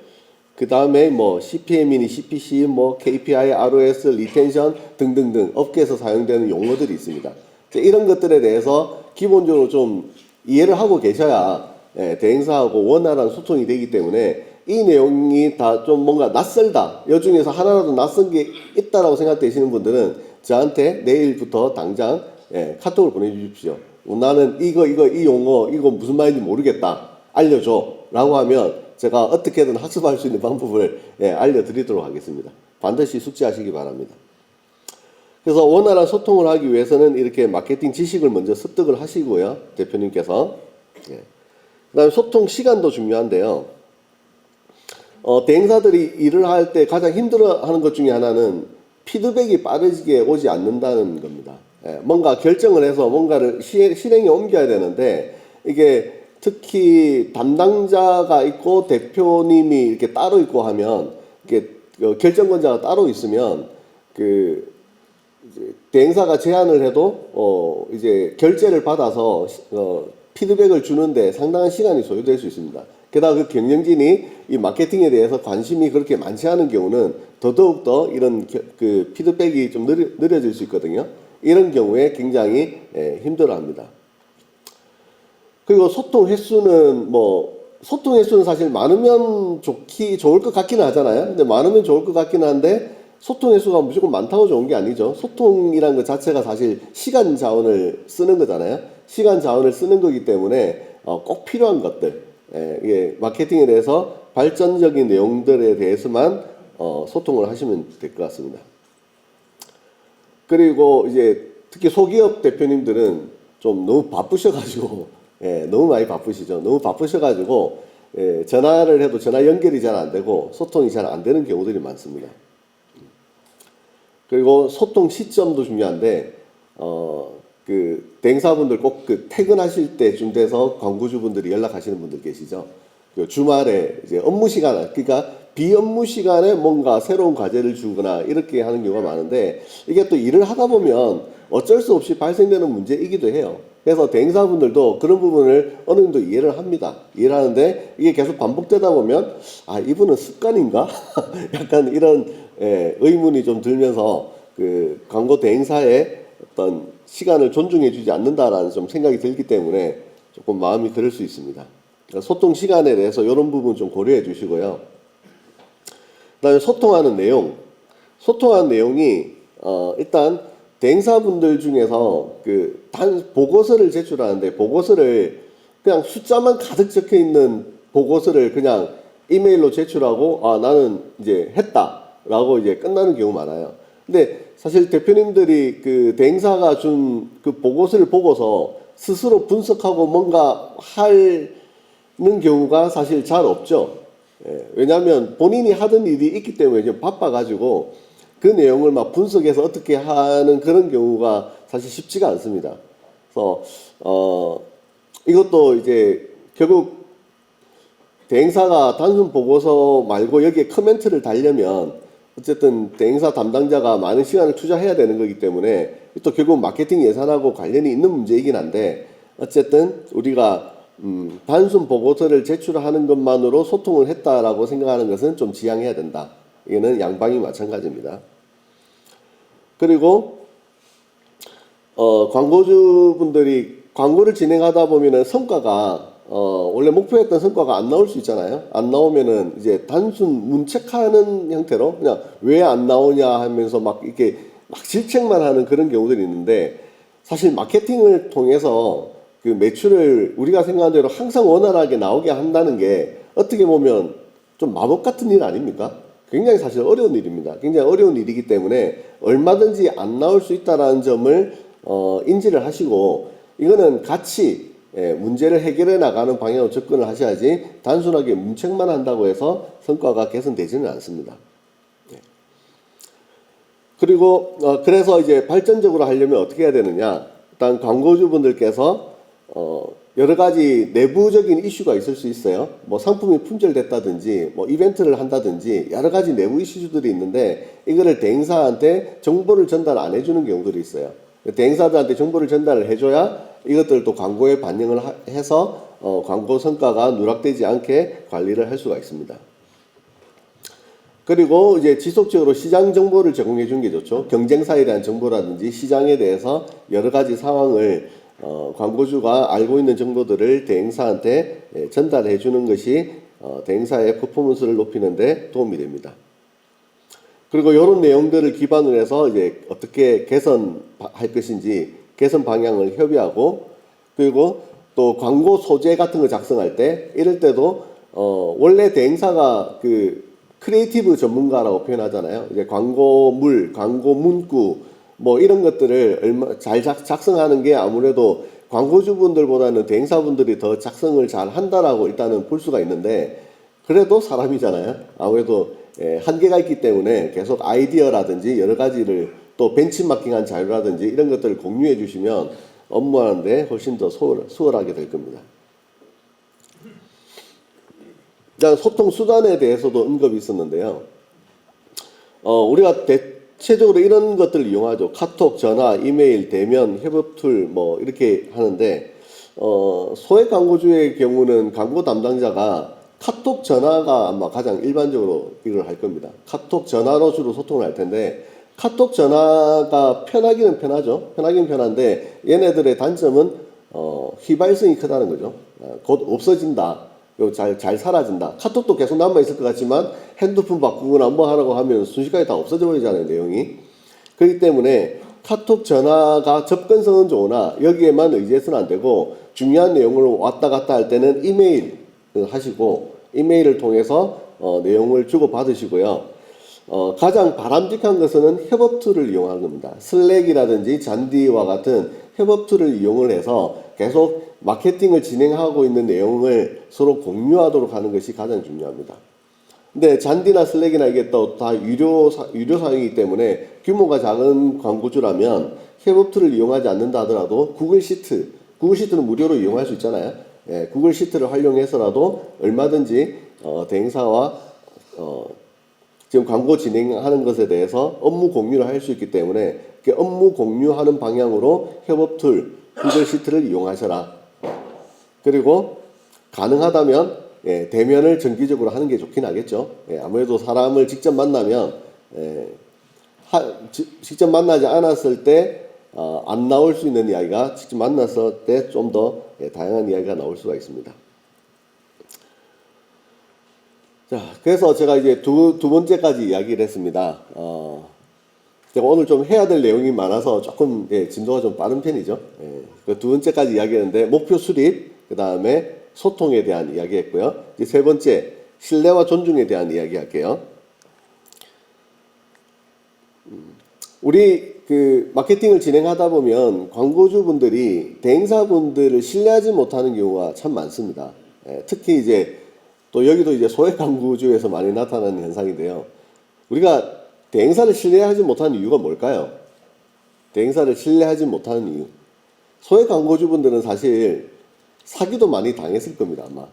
그 다음에 뭐 CPM이니 CPC, 뭐 KPI, ROS, 리텐션 등등등 업계에서 사용되는 용어들이 있습니다. 이런 것들에 대해서 기본적으로 좀 이해를 하고 계셔야 대행사하고 원활한 소통이 되기 때문에 이 내용이 다 좀 뭔가 낯설다, 이 중에서 하나라도 낯선 게 있다라고 생각되시는 분들은 저한테 내일부터 당장 카톡을 보내주십시오. 나는 이 용어 이거 무슨 말인지 모르겠다, 알려줘 라고 하면 제가 어떻게든 학습할 수 있는 방법을 알려드리도록 하겠습니다. 반드시 숙지하시기 바랍니다. 그래서 원활한 소통을 하기 위해서는 이렇게 마케팅 지식을 먼저 습득을 하시고요. 대표님께서. 그 다음에 소통 시간도 중요한데요. 대행사들이 일을 할 때 가장 힘들어하는 것 중에 하나는 피드백이 빠르게 오지 않는다는 겁니다. 뭔가 결정을 해서 뭔가를 실행에 옮겨야 되는데 이게 특히 담당자가 있고 대표님이 이렇게 따로 있고 하면 이게 결정권자가 따로 있으면 이제 대행사가 제안을 해도 이제 결제를 받아서 피드백을 주는데 상당한 시간이 소요될 수 있습니다. 게다가 그 경영진이 이 마케팅에 대해서 관심이 그렇게 많지 않은 경우는 더더욱더 이런 그 피드백이 좀 느려질 수 있거든요. 이런 경우에 굉장히 힘들어합니다. 그리고 소통 횟수는 사실 많으면 좋을 것 같기는 하잖아요. 근데 많으면 좋을 것 같기는 한데 소통 횟수가 무조건 많다고 좋은 게 아니죠. 소통이라는 것 자체가 사실 시간 자원을 쓰는 거잖아요. 시간 자원을 쓰는 거기 때문에 꼭 필요한 것들, 이게 마케팅에 대해서 발전적인 내용들에 대해서만 소통을 하시면 될 것 같습니다. 그리고 이제 특히 소기업 대표님들은 좀 너무 바쁘셔가지고, 너무 많이 바쁘시죠. 너무 바쁘셔가지고, 전화를 해도 전화 연결이 잘 안 되고 소통이 잘 안 되는 경우들이 많습니다. 그리고 소통 시점도 중요한데, 그 대행사분들 꼭 그 퇴근하실 때쯤 돼서 광고주분들이 연락하시는 분들 계시죠. 그 주말에 이제 업무 시간, 그러니까 비업무 시간에 뭔가 새로운 과제를 주거나 이렇게 하는 경우가 많은데, 이게 또 일을 하다 보면 어쩔 수 없이 발생되는 문제이기도 해요. 그래서 대행사분들도 그런 부분을 어느 정도 이해를 합니다. 이해를 하는데 이게 계속 반복되다 보면 이분은 습관인가? 약간 이런 의문이 좀 들면서 그 광고 대행사의 어떤 시간을 존중해 주지 않는다라는 좀 생각이 들기 때문에 조금 마음이 그럴 수 있습니다. 그러니까 소통 시간에 대해서 이런 부분 좀 고려해 주시고요. 그다음에 소통하는 내용. 소통하는 내용이 일단 대행사분들 중에서 그 보고서를 제출하는데, 보고서를 그냥 숫자만 가득 적혀 있는 보고서를 그냥 이메일로 제출하고 나는 이제 했다라고 이제 끝나는 경우 많아요. 근데 사실 대표님들이 그 대행사가 준 그 보고서를 보고서 스스로 분석하고 뭔가 하는 경우가 사실 잘 없죠. 왜냐하면 본인이 하던 일이 있기 때문에 좀 바빠가지고 그 내용을 막 분석해서 어떻게 하는 그런 경우가 사실 쉽지가 않습니다. 그래서 이것도 이제 결국 대행사가 단순 보고서 말고 여기에 커멘트를 달려면 어쨌든 대행사 담당자가 많은 시간을 투자해야 되는 거기 때문에 또 결국 마케팅 예산하고 관련이 있는 문제이긴 한데, 어쨌든 우리가 단순 보고서를 제출하는 것만으로 소통을 했다라고 생각하는 것은 좀 지양해야 된다. 이거는 양방이 마찬가지입니다. 그리고 광고주분들이 광고를 진행하다 보면은 성과가 원래 목표했던 성과가 안 나올 수 있잖아요. 안 나오면은 이제 단순 문책하는 형태로 그냥 왜 안 나오냐 하면서 막 이렇게 막 질책만 하는 그런 경우들이 있는데, 사실 마케팅을 통해서 그 매출을 우리가 생각한 대로 항상 원활하게 나오게 한다는 게 어떻게 보면 좀 마법 같은 일 아닙니까? 굉장히 사실 어려운 일입니다. 굉장히 어려운 일이기 때문에 얼마든지 안 나올 수 있다는 점을 인지를 하시고, 이거는 같이 문제를 해결해 나가는 방향으로 접근을 하셔야지 단순하게 문책만 한다고 해서 성과가 개선되지는 않습니다. 그리고 그래서 이제 발전적으로 하려면 어떻게 해야 되느냐? 일단 광고주분들께서 여러 가지 내부적인 이슈가 있을 수 있어요. 뭐 상품이 품절됐다든지, 뭐 이벤트를 한다든지 여러 가지 내부 이슈들이 있는데, 이거를 대행사한테 정보를 전달 안 해주는 경우들이 있어요. 대행사들한테 정보를 전달을 해줘야 이것들도 광고에 반영을 해서 광고 성과가 누락되지 않게 관리를 할 수가 있습니다. 그리고 이제 지속적으로 시장 정보를 제공해 주는 게 좋죠. 경쟁사에 대한 정보라든지 시장에 대해서 여러 가지 상황을 광고주가 알고 있는 정보들을 대행사한테 전달해 주는 것이 대행사의 퍼포먼스를 높이는 데 도움이 됩니다. 그리고 이런 내용들을 기반으로 해서 이제 어떻게 개선할 것인지 개선 방향을 협의하고, 그리고 또 광고 소재 같은 거 작성할 때 이럴 때도 원래 대행사가 그 크리에이티브 전문가라고 표현하잖아요. 이제 광고물, 광고 문구 뭐 이런 것들을 잘 작성하는 게 아무래도 광고주분들보다는 대행사분들이 더 작성을 잘 한다라고 일단은 볼 수가 있는데, 그래도 사람이잖아요. 아무래도 한계가 있기 때문에 계속 아이디어라든지 여러 가지를 또 벤치마킹한 자료라든지 이런 것들을 공유해 주시면 업무하는데 훨씬 더 수월하게 될 겁니다. 소통 수단에 대해서도 언급이 있었는데요. 우리가 대체적으로 이런 것들을 이용하죠. 카톡, 전화, 이메일, 대면, 협업 툴 뭐 이렇게 하는데, 소액 광고주의 경우는 광고 담당자가 카톡, 전화가 아마 가장 일반적으로 이걸 할 겁니다. 카톡, 전화로 주로 소통을 할 텐데, 카톡, 전화가 편하기는 편하죠. 편하긴 편한데 얘네들의 단점은 휘발성이 크다는 거죠. 곧 없어진다. 잘 사라진다. 카톡도 계속 남아있을 것 같지만 핸드폰 바꾸거나 뭐 하라고 하면 순식간에 다 없어져 버리잖아요, 내용이. 그렇기 때문에 카톡 전화가 접근성은 좋으나 여기에만 의지해서는 안 되고 중요한 내용을 왔다 갔다 할 때는 이메일 하시고 이메일을 통해서 내용을 주고받으시고요. 가장 바람직한 것은 협업 툴을 이용하는 겁니다. 슬랙이라든지 잔디와 같은 협업 툴을 이용을 해서 계속 마케팅을 진행하고 있는 내용을 서로 공유하도록 하는 것이 가장 중요합니다. 근데 잔디나 슬랙이나 이게 또 다 유료 사용이기 때문에 규모가 작은 광고주라면 협업 툴을 이용하지 않는다 하더라도 구글 시트는 무료로 이용할 수 있잖아요. 예, 구글 시트를 활용해서라도 얼마든지 대행사와 지금 광고 진행하는 것에 대해서 업무 공유를 할 수 있기 때문에 업무 공유하는 방향으로 협업 툴 구글 시트를 이용하셔라. 그리고 가능하다면 대면을 정기적으로 하는 게 좋긴 하겠죠. 아무래도 사람을 직접 만나면 직접 만나지 않았을 때 안 나올 수 있는 이야기가 직접 만났을 때 좀 더 다양한 이야기가 나올 수가 있습니다. 자, 그래서 제가 이제 두 번째까지 이야기를 했습니다. 제가 오늘 좀 해야 될 내용이 많아서 조금 진도가 좀 빠른 편이죠. 그 두 번째까지 이야기했는데 목표 수립, 그 다음에 소통에 대한 이야기했고요. 이제 세 번째 신뢰와 존중에 대한 이야기할게요. 우리 그 마케팅을 진행하다 보면 광고주분들이 대행사분들을 신뢰하지 못하는 경우가 참 많습니다. 특히 이제 또 여기도 이제 소액 광고주에서 많이 나타나는 현상인데요. 우리가 대행사를 신뢰하지 못하는 이유가 뭘까요? 대행사를 신뢰하지 못하는 이유. 소액 광고주분들은 사실 사기도 많이 당했을 겁니다, 아마.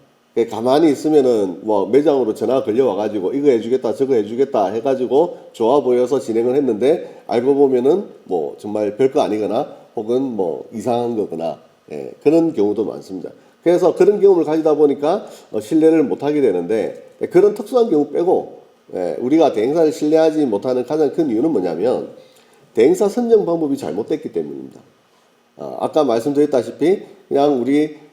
가만히 있으면은 뭐 매장으로 전화가 걸려와가지고 이거 해주겠다 저거 해주겠다 해가지고 좋아 보여서 진행을 했는데 알고 보면은 뭐 정말 별거 아니거나 혹은 뭐 이상한 거거나 그런 경우도 많습니다. 그래서 그런 경험을 가지다 보니까 신뢰를 못하게 되는데 그런 특수한 경우 빼고 우리가 대행사를 신뢰하지 못하는 가장 큰 이유는 뭐냐면 대행사 선정 방법이 잘못됐기 때문입니다. 아까 말씀드렸다시피 그냥 우리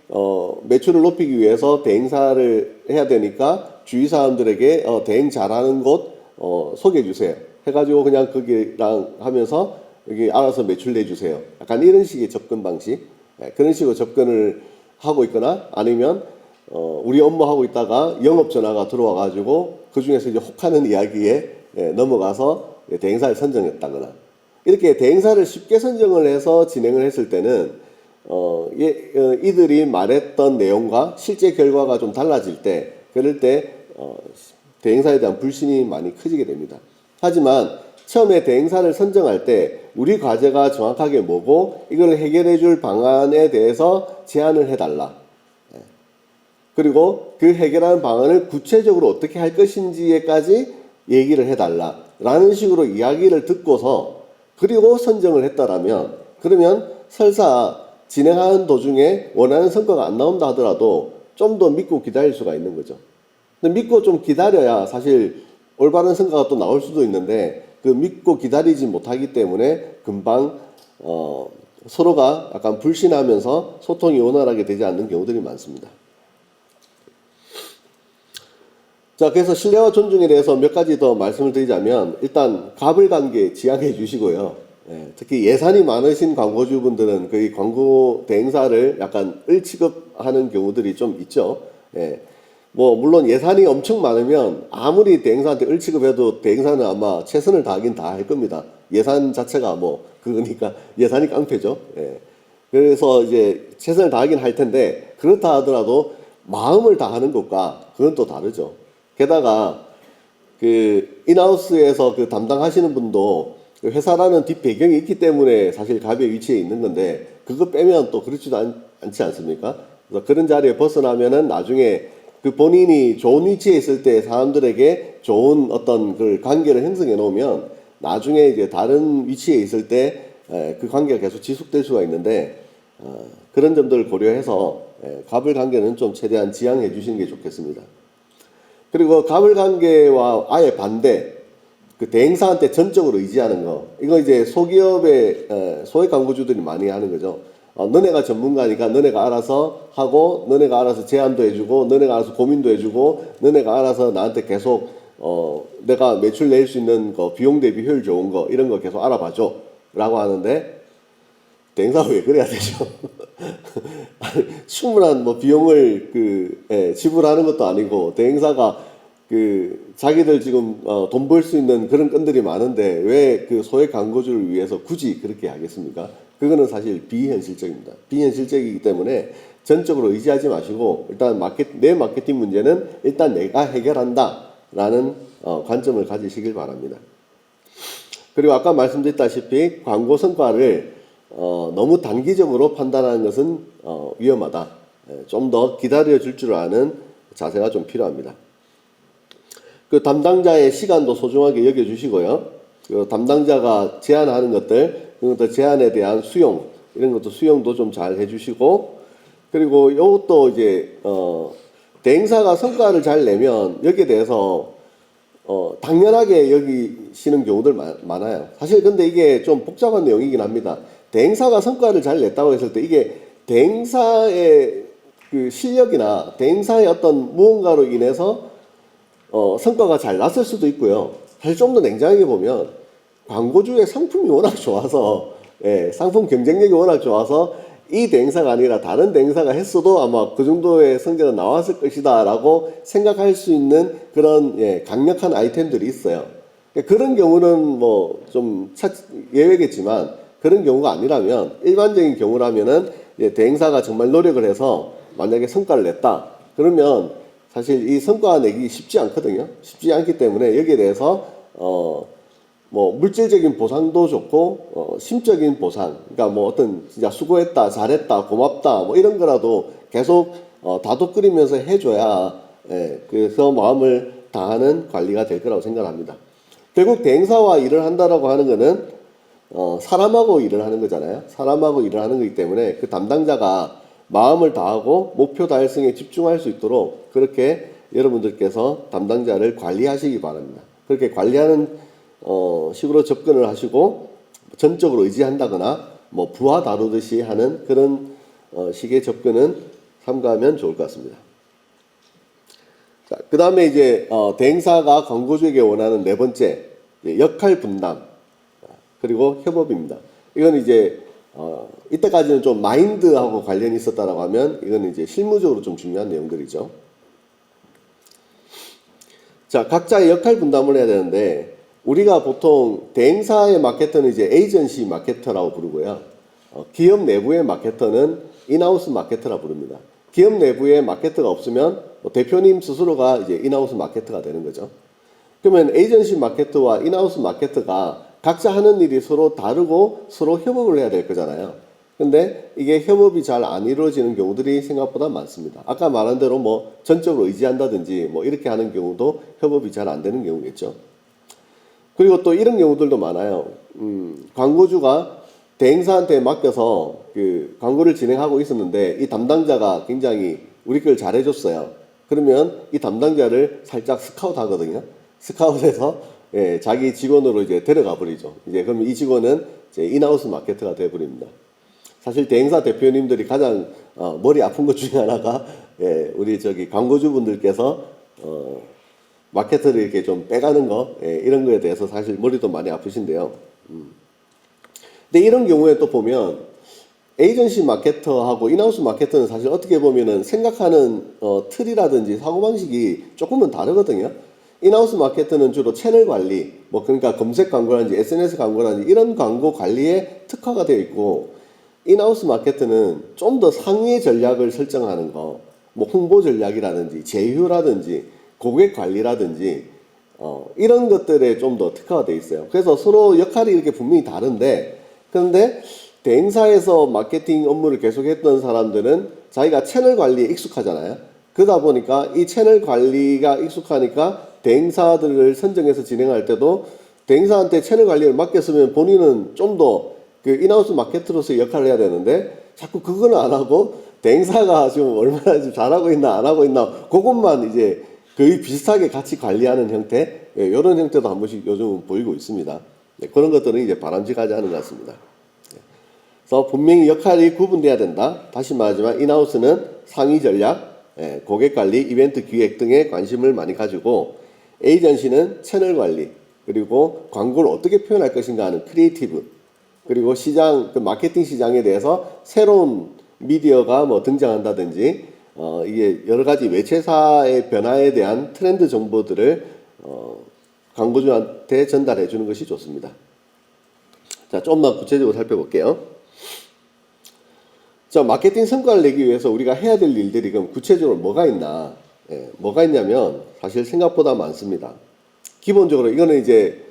매출을 높이기 위해서 대행사를 해야 되니까 주위 사람들에게 대행 잘하는 곳 소개해 주세요 해가지고 그냥 거기랑 하면서 여기 알아서 매출 내주세요. 약간 이런 식의 접근 방식, 그런 식으로 접근을 하고 있거나 아니면 우리 업무하고 있다가 영업 전화가 들어와가지고 그 중에서 이제 혹하는 이야기에 넘어가서 대행사를 선정했다거나 이렇게 대행사를 쉽게 선정을 해서 진행을 했을 때는 이들이 말했던 내용과 실제 결과가 좀 달라질 때 그럴 때 대행사에 대한 불신이 많이 커지게 됩니다. 하지만 처음에 대행사를 선정할 때 우리 과제가 정확하게 뭐고 이걸 해결해 줄 방안에 대해서 제안을 해달라. 그리고 그 해결하는 방안을 구체적으로 어떻게 할 것인지에까지 얘기를 해달라 라는 식으로 이야기를 듣고서 그리고 선정을 했다라면 그러면 설사 진행하는 도중에 원하는 성과가 안 나온다 하더라도 좀 더 믿고 기다릴 수가 있는 거죠. 근데 믿고 좀 기다려야 사실 올바른 성과가 또 나올 수도 있는데 그 믿고 기다리지 못하기 때문에 금방 서로가 약간 불신하면서 소통이 원활하게 되지 않는 경우들이 많습니다. 자, 그래서 신뢰와 존중에 대해서 몇 가지 더 말씀을 드리자면 일단 가불관계 지양해 주시고요. 특히 예산이 많으신 광고주분들은 거의 광고 대행사를 약간 을 취급하는 경우들이 좀 있죠. 뭐 물론 예산이 엄청 많으면 아무리 대행사한테 을 취급해도 대행사는 아마 최선을 다하긴 다 할 겁니다. 예산 자체가 뭐 그러니까 예산이 깡패죠. 그래서 이제 최선을 다하긴 할 텐데 그렇다 하더라도 마음을 다하는 것과 그건 또 다르죠. 게다가 그 인하우스에서 그 담당하시는 분도 회사라는 뒷배경이 있기 때문에 사실 갑의 위치에 있는 건데 그거 빼면 또 그렇지도 않지 않습니까? 그래서 그런 자리에 벗어나면은 나중에 그 본인이 좋은 위치에 있을 때 사람들에게 좋은 어떤 그 관계를 형성해 놓으면 나중에 이제 다른 위치에 있을 때 그 관계가 계속 지속될 수가 있는데 그런 점들을 고려해서 갑을 관계는 좀 최대한 지양해 주시는 게 좋겠습니다. 그리고 갑을 관계와 아예 반대 그 대행사한테 전적으로 의지하는 거 이거 이제 소기업의 소액 광고주들이 많이 하는 거죠. 너네가 전문가니까 너네가 알아서 하고 너네가 알아서 제안도 해주고 너네가 알아서 고민도 해주고 너네가 알아서 나한테 계속 내가 매출 낼 수 있는 거 비용 대비 효율 좋은 거 이런 거 계속 알아봐줘. 라고 하는데 대행사가 왜 그래야 되죠? 충분한 뭐 비용을 지불하는 것도 아니고 대행사가 자기들 지금 돈 벌 수 있는 그런 건들이 많은데 왜 그 소액 광고주를 위해서 굳이 그렇게 하겠습니까? 그거는 사실 비현실적입니다. 비현실적이기 때문에 전적으로 의지하지 마시고 일단 내 마케팅 문제는 일단 내가 해결한다라는 관점을 가지시길 바랍니다. 그리고 아까 말씀드렸다시피 광고 성과를 너무 단기적으로 판단하는 것은 위험하다. 좀 더 기다려줄 줄 아는 자세가 좀 필요합니다. 그 담당자의 시간도 소중하게 여겨주시고요. 그 담당자가 제안하는 것들, 그것도 제안에 대한 수용, 이런 것도 수용도 좀 잘 해주시고, 그리고 이것도 이제 대행사가 성과를 잘 내면 여기에 대해서 당연하게 여기시는 경우들 많아요. 사실 근데 이게 좀 복잡한 내용이긴 합니다. 대행사가 성과를 잘 냈다고 했을 때 이게 대행사의 그 실력이나 대행사의 어떤 무언가로 인해서 성과가 잘 났을 수도 있고요. 사실 좀 더 냉정하게 보면 광고주의 상품이 워낙 좋아서 상품 경쟁력이 워낙 좋아서 이 대행사가 아니라 다른 대행사가 했어도 아마 그 정도의 성적은 나왔을 것이다 라고 생각할 수 있는 그런 강력한 아이템들이 있어요. 그런 경우는 뭐 좀 예외겠지만 그런 경우가 아니라면 일반적인 경우라면은 대행사가 정말 노력을 해서 만약에 성과를 냈다 그러면 사실 이 성과 내기 쉽지 않거든요. 쉽지 않기 때문에 여기에 대해서 뭐 물질적인 보상도 좋고 심적인 보상, 그러니까 뭐 어떤 진짜 수고했다, 잘했다, 고맙다 뭐 이런 거라도 계속 다독거리면서 해줘야 그래서 마음을 다하는 관리가 될 거라고 생각합니다. 결국 대행사와 일을 한다라고 하는 거는 사람하고 일을 하는 거잖아요. 사람하고 일을 하는 거기 때문에 그 담당자가 마음을 다하고 목표 달성에 집중할 수 있도록 그렇게 여러분들께서 담당자를 관리하시기 바랍니다. 그렇게 관리하는 식으로 접근을 하시고 전적으로 의지한다거나 뭐 부하 다루듯이 하는 그런 식의 접근은 삼가하면 좋을 것 같습니다. 자, 그 다음에 이제 대행사가 광고주에게 원하는 네 번째 역할 분담 그리고 협업입니다. 이건 이제 이때까지는 좀 마인드하고 관련이 있었다라고 하면 이건 이제 실무적으로 좀 중요한 내용들이죠. 자, 각자의 역할 분담을 해야 되는데 우리가 보통 대행사의 마케터는 이제 에이전시 마케터라고 부르고요. 기업 내부의 마케터는 인하우스 마케터라 부릅니다. 기업 내부에 마케터가 없으면 대표님 스스로가 이제 인하우스 마케터가 되는 거죠. 그러면 에이전시 마케터와 인하우스 마케터가 각자 하는 일이 서로 다르고 서로 협업을 해야 될 거잖아요. 근데 이게 협업이 잘 안 이루어지는 경우들이 생각보다 많습니다. 아까 말한 대로 뭐 전적으로 의지한다든지 뭐 이렇게 하는 경우도 협업이 잘 안 되는 경우겠죠. 그리고 또 이런 경우들도 많아요. 광고주가 대행사한테 맡겨서 그 광고를 진행하고 있었는데 이 담당자가 굉장히 우리 걸 잘해줬어요. 그러면 이 담당자를 살짝 스카우트 하거든요. 스카우트해서 자기 직원으로 이제 데려가 버리죠. 이제 그러면 이 직원은 이제 인하우스 마케터가 돼 버립니다. 사실 대행사 대표님들이 가장 머리 아픈 것 중에 하나가 우리 저기 광고주분들께서 마케터를 이렇게 좀 빼가는 거 이런 거에 대해서 사실 머리도 많이 아프신데요. 근데 이런 경우에 또 보면 에이전시 마케터하고 인하우스 마케터는 사실 어떻게 보면은 생각하는 틀이라든지 사고방식이 조금은 다르거든요. 인하우스 마케터는 주로 채널 관리, 뭐 그러니까 검색 광고라든지 SNS 광고라든지 이런 광고 관리에 특화가 되어 있고 인하우스 마케터는 좀 더 상위 전략을 설정하는 거, 뭐 홍보 전략이라든지 제휴라든지 고객 관리라든지 이런 것들에 좀 더 특화가 되어 있어요. 그래서 서로 역할이 이렇게 분명히 다른데 그런데 대행사에서 마케팅 업무를 계속했던 사람들은 자기가 채널 관리에 익숙하잖아요. 그러다 보니까 이 채널 관리가 익숙하니까 대행사들을 선정해서 진행할 때도 대행사한테 채널 관리를 맡겼으면 본인은 좀 더 그 인하우스 마케터로서의 역할을 해야 되는데 자꾸 그거는 안 하고 대행사가 지금 얼마나 좀 잘하고 있나 안 하고 있나 그것만 이제 거의 비슷하게 같이 관리하는 형태 이런 형태도 한 번씩 요즘 보이고 있습니다. 그런 것들은 이제 바람직하지 않은 것 같습니다. 그래서 분명히 역할이 구분돼야 된다. 다시 말하지만 인하우스는 상위 전략, 고객 관리, 이벤트 기획 등에 관심을 많이 가지고 에이전시는 채널 관리 그리고 광고를 어떻게 표현할 것인가 하는 크리에이티브 그리고 시장, 그 마케팅 시장에 대해서 새로운 미디어가 뭐 등장한다든지, 이게 여러 가지 매체사의 변화에 대한 트렌드 정보들을, 광고주한테 전달해 주는 것이 좋습니다. 자, 좀 더 구체적으로 살펴볼게요. 자, 마케팅 성과를 내기 위해서 우리가 해야 될 일들이 그럼 구체적으로 뭐가 있나? 뭐가 있냐면 사실 생각보다 많습니다. 기본적으로 이거는 이제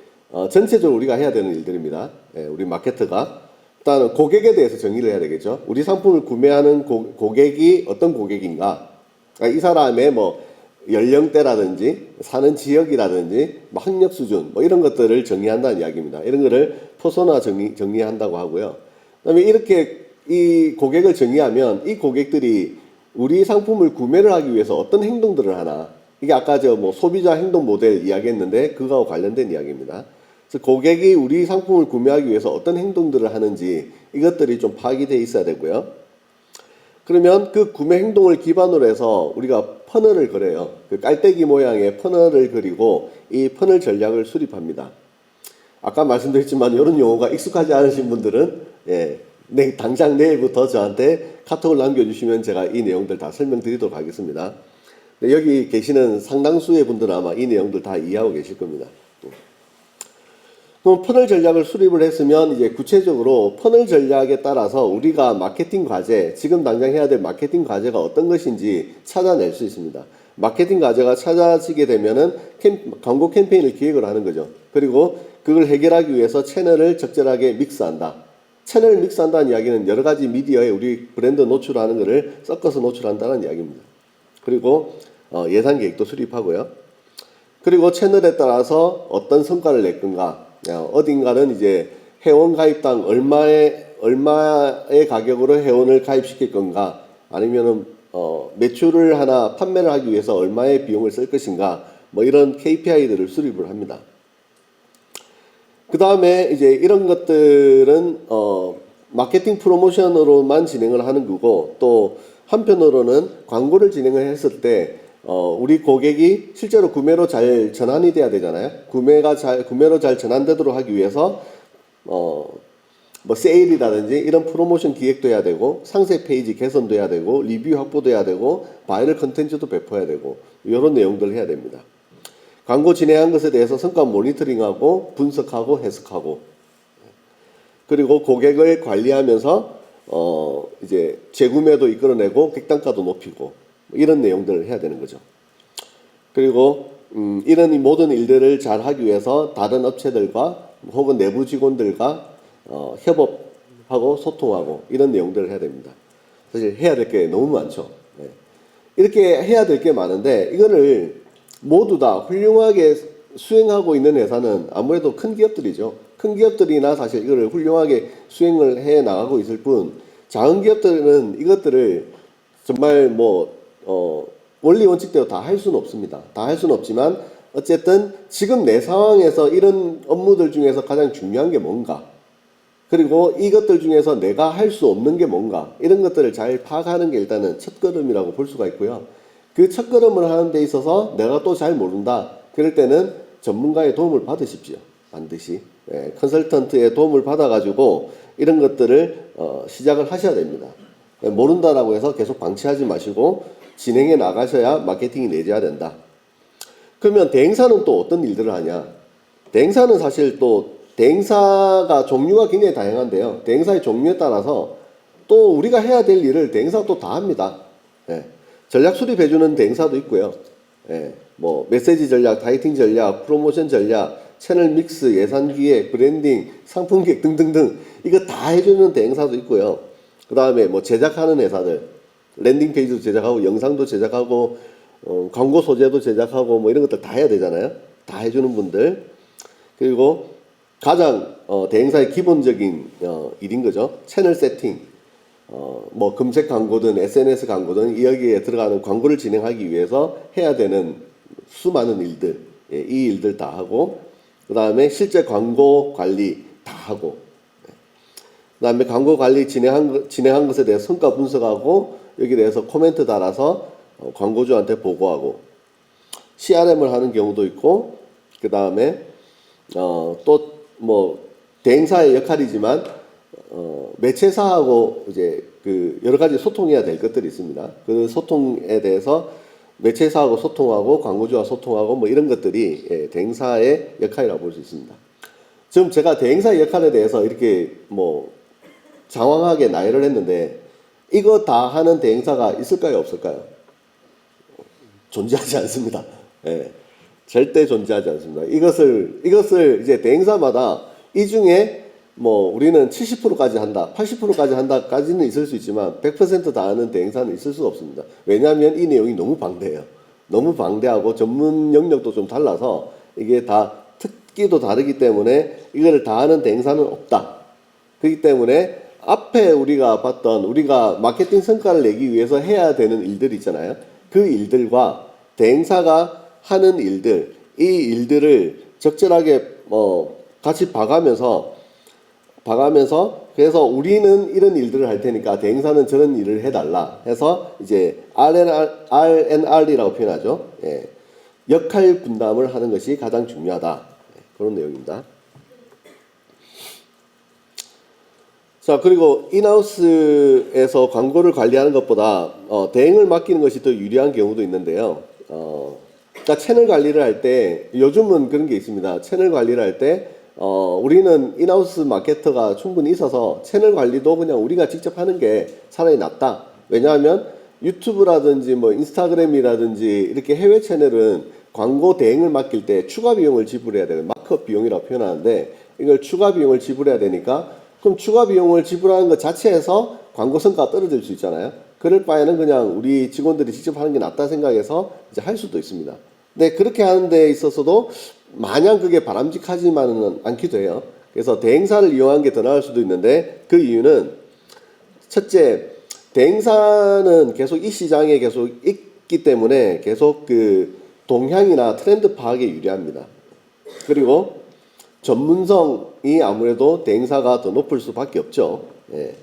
전체적으로 우리가 해야 되는 일들입니다. 우리 마케터가 일단 고객에 대해서 정의를 해야 되겠죠. 우리 상품을 구매하는 고객이 어떤 고객인가? 그러니까 이 사람의 뭐 연령대라든지 사는 지역이라든지 뭐 학력 수준 뭐 이런 것들을 정의한다는 이야기입니다. 이런 거를 퍼소나 정의한다고 하고요. 그다음에 이렇게 이 고객을 정의하면 이 고객들이 우리 상품을 구매를 하기 위해서 어떤 행동들을 하나, 이게 아까 저 뭐 소비자 행동 모델 이야기했는데 그거하고 관련된 이야기입니다. 그래서 고객이 우리 상품을 구매하기 위해서 어떤 행동들을 하는지 이것들이 좀 파악이 돼 있어야 되고요. 그러면 그 구매 행동을 기반으로 해서 우리가 퍼널을 그려요. 그 깔때기 모양의 퍼널을 그리고 이 퍼널 전략을 수립합니다. 아까 말씀드렸지만 이런 용어가 익숙하지 않으신 분들은 당장 내일부터 저한테 카톡을 남겨주시면 제가 이 내용들 다 설명드리도록 하겠습니다. 여기 계시는 상당수의 분들은 아마 이 내용들 다 이해하고 계실 겁니다. 그럼 퍼널 전략을 수립을 했으면 이제 구체적으로 퍼널 전략에 따라서 우리가 마케팅 과제, 지금 당장 해야 될 마케팅 과제가 어떤 것인지 찾아낼 수 있습니다. 마케팅 과제가 찾아지게 되면은 광고 캠페인을 기획을 하는 거죠. 그리고 그걸 해결하기 위해서 채널을 적절하게 믹스한다. 채널을 믹스한다는 이야기는 여러 가지 미디어에 우리 브랜드 노출하는 것을 섞어서 노출한다는 이야기입니다. 그리고 예산 계획도 수립하고요. 그리고 채널에 따라서 어떤 성과를 낼 건가. 어딘가는 이제 회원 가입당 얼마의 가격으로 회원을 가입시킬 건가, 아니면은 매출을 하나 판매를 하기 위해서 얼마의 비용을 쓸 것인가, 뭐 이런 KPI들을 수립을 합니다. 그 다음에 이제 이런 것들은 마케팅 프로모션으로만 진행을 하는 거고, 또 한편으로는 광고를 진행을 했을 때 우리 고객이 실제로 구매로 잘 전환이 돼야 되잖아요. 구매로 잘 전환되도록 하기 위해서 뭐 세일이라든지 이런 프로모션 기획도 해야 되고, 상세 페이지 개선도 해야 되고, 리뷰 확보도 해야 되고, 바이럴 컨텐츠도 배포해야 되고, 이런 내용들을 해야 됩니다. 광고 진행한 것에 대해서 성과 모니터링하고 분석하고 해석하고, 그리고 고객을 관리하면서 이제 재구매도 이끌어내고 객단가도 높이고, 이런 내용들을 해야 되는 거죠. 그리고 이런 이 모든 일들을 잘 하기 위해서 다른 업체들과 혹은 내부 직원들과 협업하고 소통하고 이런 내용들을 해야 됩니다. 사실 해야 될 게 너무 많죠. 이렇게 해야 될 게 많은데 이거를 모두 다 훌륭하게 수행하고 있는 회사는 아무래도 큰 기업들이죠. 큰 기업들이나 사실 이거를 훌륭하게 수행을 해 나가고 있을 뿐, 작은 기업들은 이것들을 정말 원리 원칙대로 다 할 수는 없습니다. 다 할 수는 없지만 어쨌든 지금 내 상황에서 이런 업무들 중에서 가장 중요한 게 뭔가, 그리고 이것들 중에서 내가 할 수 없는 게 뭔가, 이런 것들을 잘 파악하는 게 일단은 첫걸음이라고 볼 수가 있고요. 그 첫걸음을 하는 데 있어서 내가 또 잘 모른다, 그럴 때는 전문가의 도움을 받으십시오. 반드시 컨설턴트의 도움을 받아가지고 이런 것들을 시작을 하셔야 됩니다. 모른다라고 해서 계속 방치하지 마시고 진행해 나가셔야 마케팅이 내줘야 된다. 그러면 대행사는 또 어떤 일들을 하냐? 대행사는 사실 또 대행사가 종류가 굉장히 다양한데요. 대행사의 종류에 따라서 또 우리가 해야 될 일을 대행사가 또 다 합니다. 전략 수립해주는 대행사도 있고요. 뭐 메시지 전략, 타이팅 전략, 프로모션 전략, 채널 믹스, 예산 기획, 브랜딩, 상품 기획 등등등 이거 다 해주는 대행사도 있고요. 그 다음에 뭐 제작하는 회사들, 랜딩 페이지도 제작하고 영상도 제작하고 광고 소재도 제작하고 뭐 이런 것들 다 해야 되잖아요. 다 해주는 분들. 그리고 가장 대행사의 기본적인 일인 거죠. 채널 세팅, 뭐 검색 광고든 SNS 광고든 여기에 들어가는 광고를 진행하기 위해서 해야 되는 수많은 일들, 이 일들 다 하고, 그 다음에 실제 광고 관리 다 하고, 그 다음에 광고 관리 진행한 것에 대해 성과 분석하고 여기에 대해서 코멘트 달아서 광고주한테 보고하고, CRM을 하는 경우도 있고, 그 다음에 또 뭐 대행사의 역할이지만 매체사하고 이제 그 여러 가지 소통해야 될 것들이 있습니다. 그 소통에 대해서 매체사하고 소통하고 광고주와 소통하고 뭐 이런 것들이 대행사의 역할이라고 볼 수 있습니다. 지금 제가 대행사의 역할에 대해서 이렇게 뭐 장황하게 나열을 했는데 이거 다 하는 대행사가 있을까요, 없을까요? 존재하지 않습니다. 예, 절대 존재하지 않습니다. 이것을 이제 대행사마다 이 중에 뭐 우리는 70%까지 한다, 80%까지 한다까지는 있을 수 있지만 100%다 하는 대행사는 있을 수 없습니다. 왜냐하면 이 내용이 너무 방대해요. 너무 방대하고 전문 영역도 좀 달라서 이게 다 특기도 다르기 때문에 이거를 다 하는 대행사는 없다. 그렇기 때문에 앞에 우리가 봤던 우리가 마케팅 성과를 내기 위해서 해야 되는 일들이 있잖아요. 그 일들과 대행사가 하는 일들, 이 일들을 적절하게 같이 봐가면서 그래서 우리는 이런 일들을 할 테니까 대행사는 저런 일을 해달라 해서 이제 RNR이라고 표현하죠. 예. 역할 분담을 하는 것이 가장 중요하다. 그런 내용입니다. 자, 그리고 인하우스에서 광고를 관리하는 것보다 대행을 맡기는 것이 더 유리한 경우도 있는데요. 그러니까 채널 관리를 할 때 요즘은 그런 게 있습니다. 채널 관리를 할 때 우리는 인하우스 마케터가 충분히 있어서 채널 관리도 그냥 우리가 직접 하는 게 차라리 낫다. 왜냐하면 유튜브라든지 뭐 인스타그램이라든지 이렇게 해외 채널은 광고 대행을 맡길 때 추가 비용을 지불해야 돼요. 마크업 비용이라고 표현하는데 이걸 추가 비용을 지불해야 되니까 그럼 추가 비용을 지불하는 것 자체에서 광고 성과가 떨어질 수 있잖아요. 그럴 바에는 그냥 우리 직원들이 직접 하는 게 낫다 생각해서 이제 할 수도 있습니다. 근데 그렇게 하는 데 있어서도 마냥 그게 바람직하지만은 않기도 해요. 그래서 대행사를 이용하는 게 더 나을 수도 있는데 그 이유는 첫째, 대행사는 계속 이 시장에 계속 있기 때문에 계속 그 동향이나 트렌드 파악에 유리합니다. 그리고 전문성이 아무래도 대행사가 더 높을 수밖에 없죠. 예.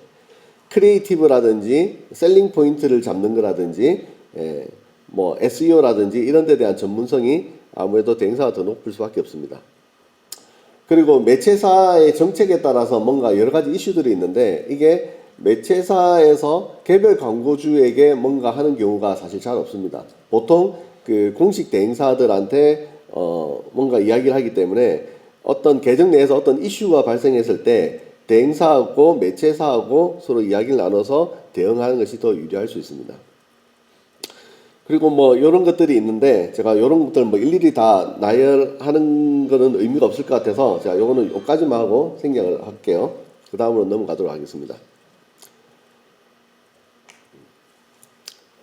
크리에이티브라든지 셀링 포인트를 잡는 거라든지 뭐 SEO라든지 이런 데 대한 전문성이 아무래도 대행사가 더 높을 수밖에 없습니다. 그리고 매체사의 정책에 따라서 뭔가 여러 가지 이슈들이 있는데 이게 매체사에서 개별 광고주에게 뭔가 하는 경우가 사실 잘 없습니다. 보통 그 공식 대행사들한테 뭔가 이야기를 하기 때문에 어떤 계정 내에서 어떤 이슈가 발생했을 때 대행사하고 매체사하고 서로 이야기를 나눠서 대응하는 것이 더 유리할 수 있습니다. 그리고 뭐 이런 것들이 있는데 제가 이런 것들 뭐 일일이 다 나열하는 거는 의미가 없을 것 같아서 제가 요거는 여기까지만 하고 생략을 할게요. 그 다음으로 넘어가도록 하겠습니다.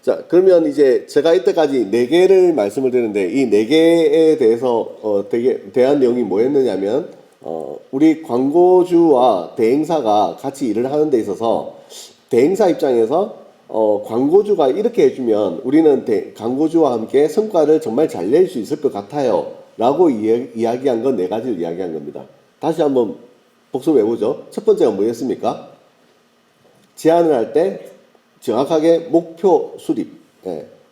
자, 그러면 이제 제가 이때까지 4개를 말씀을 드렸는데 이 4개에 대해서 대한 내용이 뭐였느냐면 우리 광고주와 대행사가 같이 일을 하는 데 있어서 대행사 입장에서 광고주가 이렇게 해주면 우리는 광고주와 함께 성과를 정말 잘 낼 수 있을 것 같아요 라고 이야기한 건 4가지를 이야기한 겁니다. 다시 한번 복습해 보죠. 첫 번째가 뭐였습니까? 제안을 할 때 정확하게 목표 수립,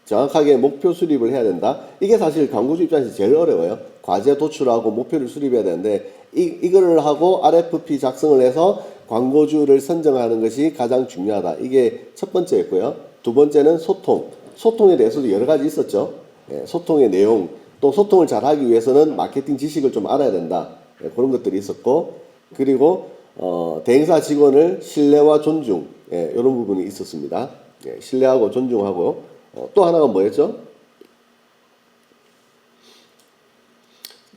정확하게 목표 수립을 해야 된다. 이게 사실 광고주 입장에서 제일 어려워요. 과제 도출하고 목표를 수립해야 되는데 이거를 하고 RFP 작성을 해서 광고주를 선정하는 것이 가장 중요하다. 이게 첫 번째였고요. 두 번째는 소통. 소통에 대해서도 여러 가지 있었죠. 소통의 내용, 또 소통을 잘하기 위해서는 마케팅 지식을 좀 알아야 된다. 그런 것들이 있었고, 그리고 대행사 직원을 신뢰와 존중, 이런 부분이 있었습니다. 신뢰하고 존중하고 또 하나가 뭐였죠?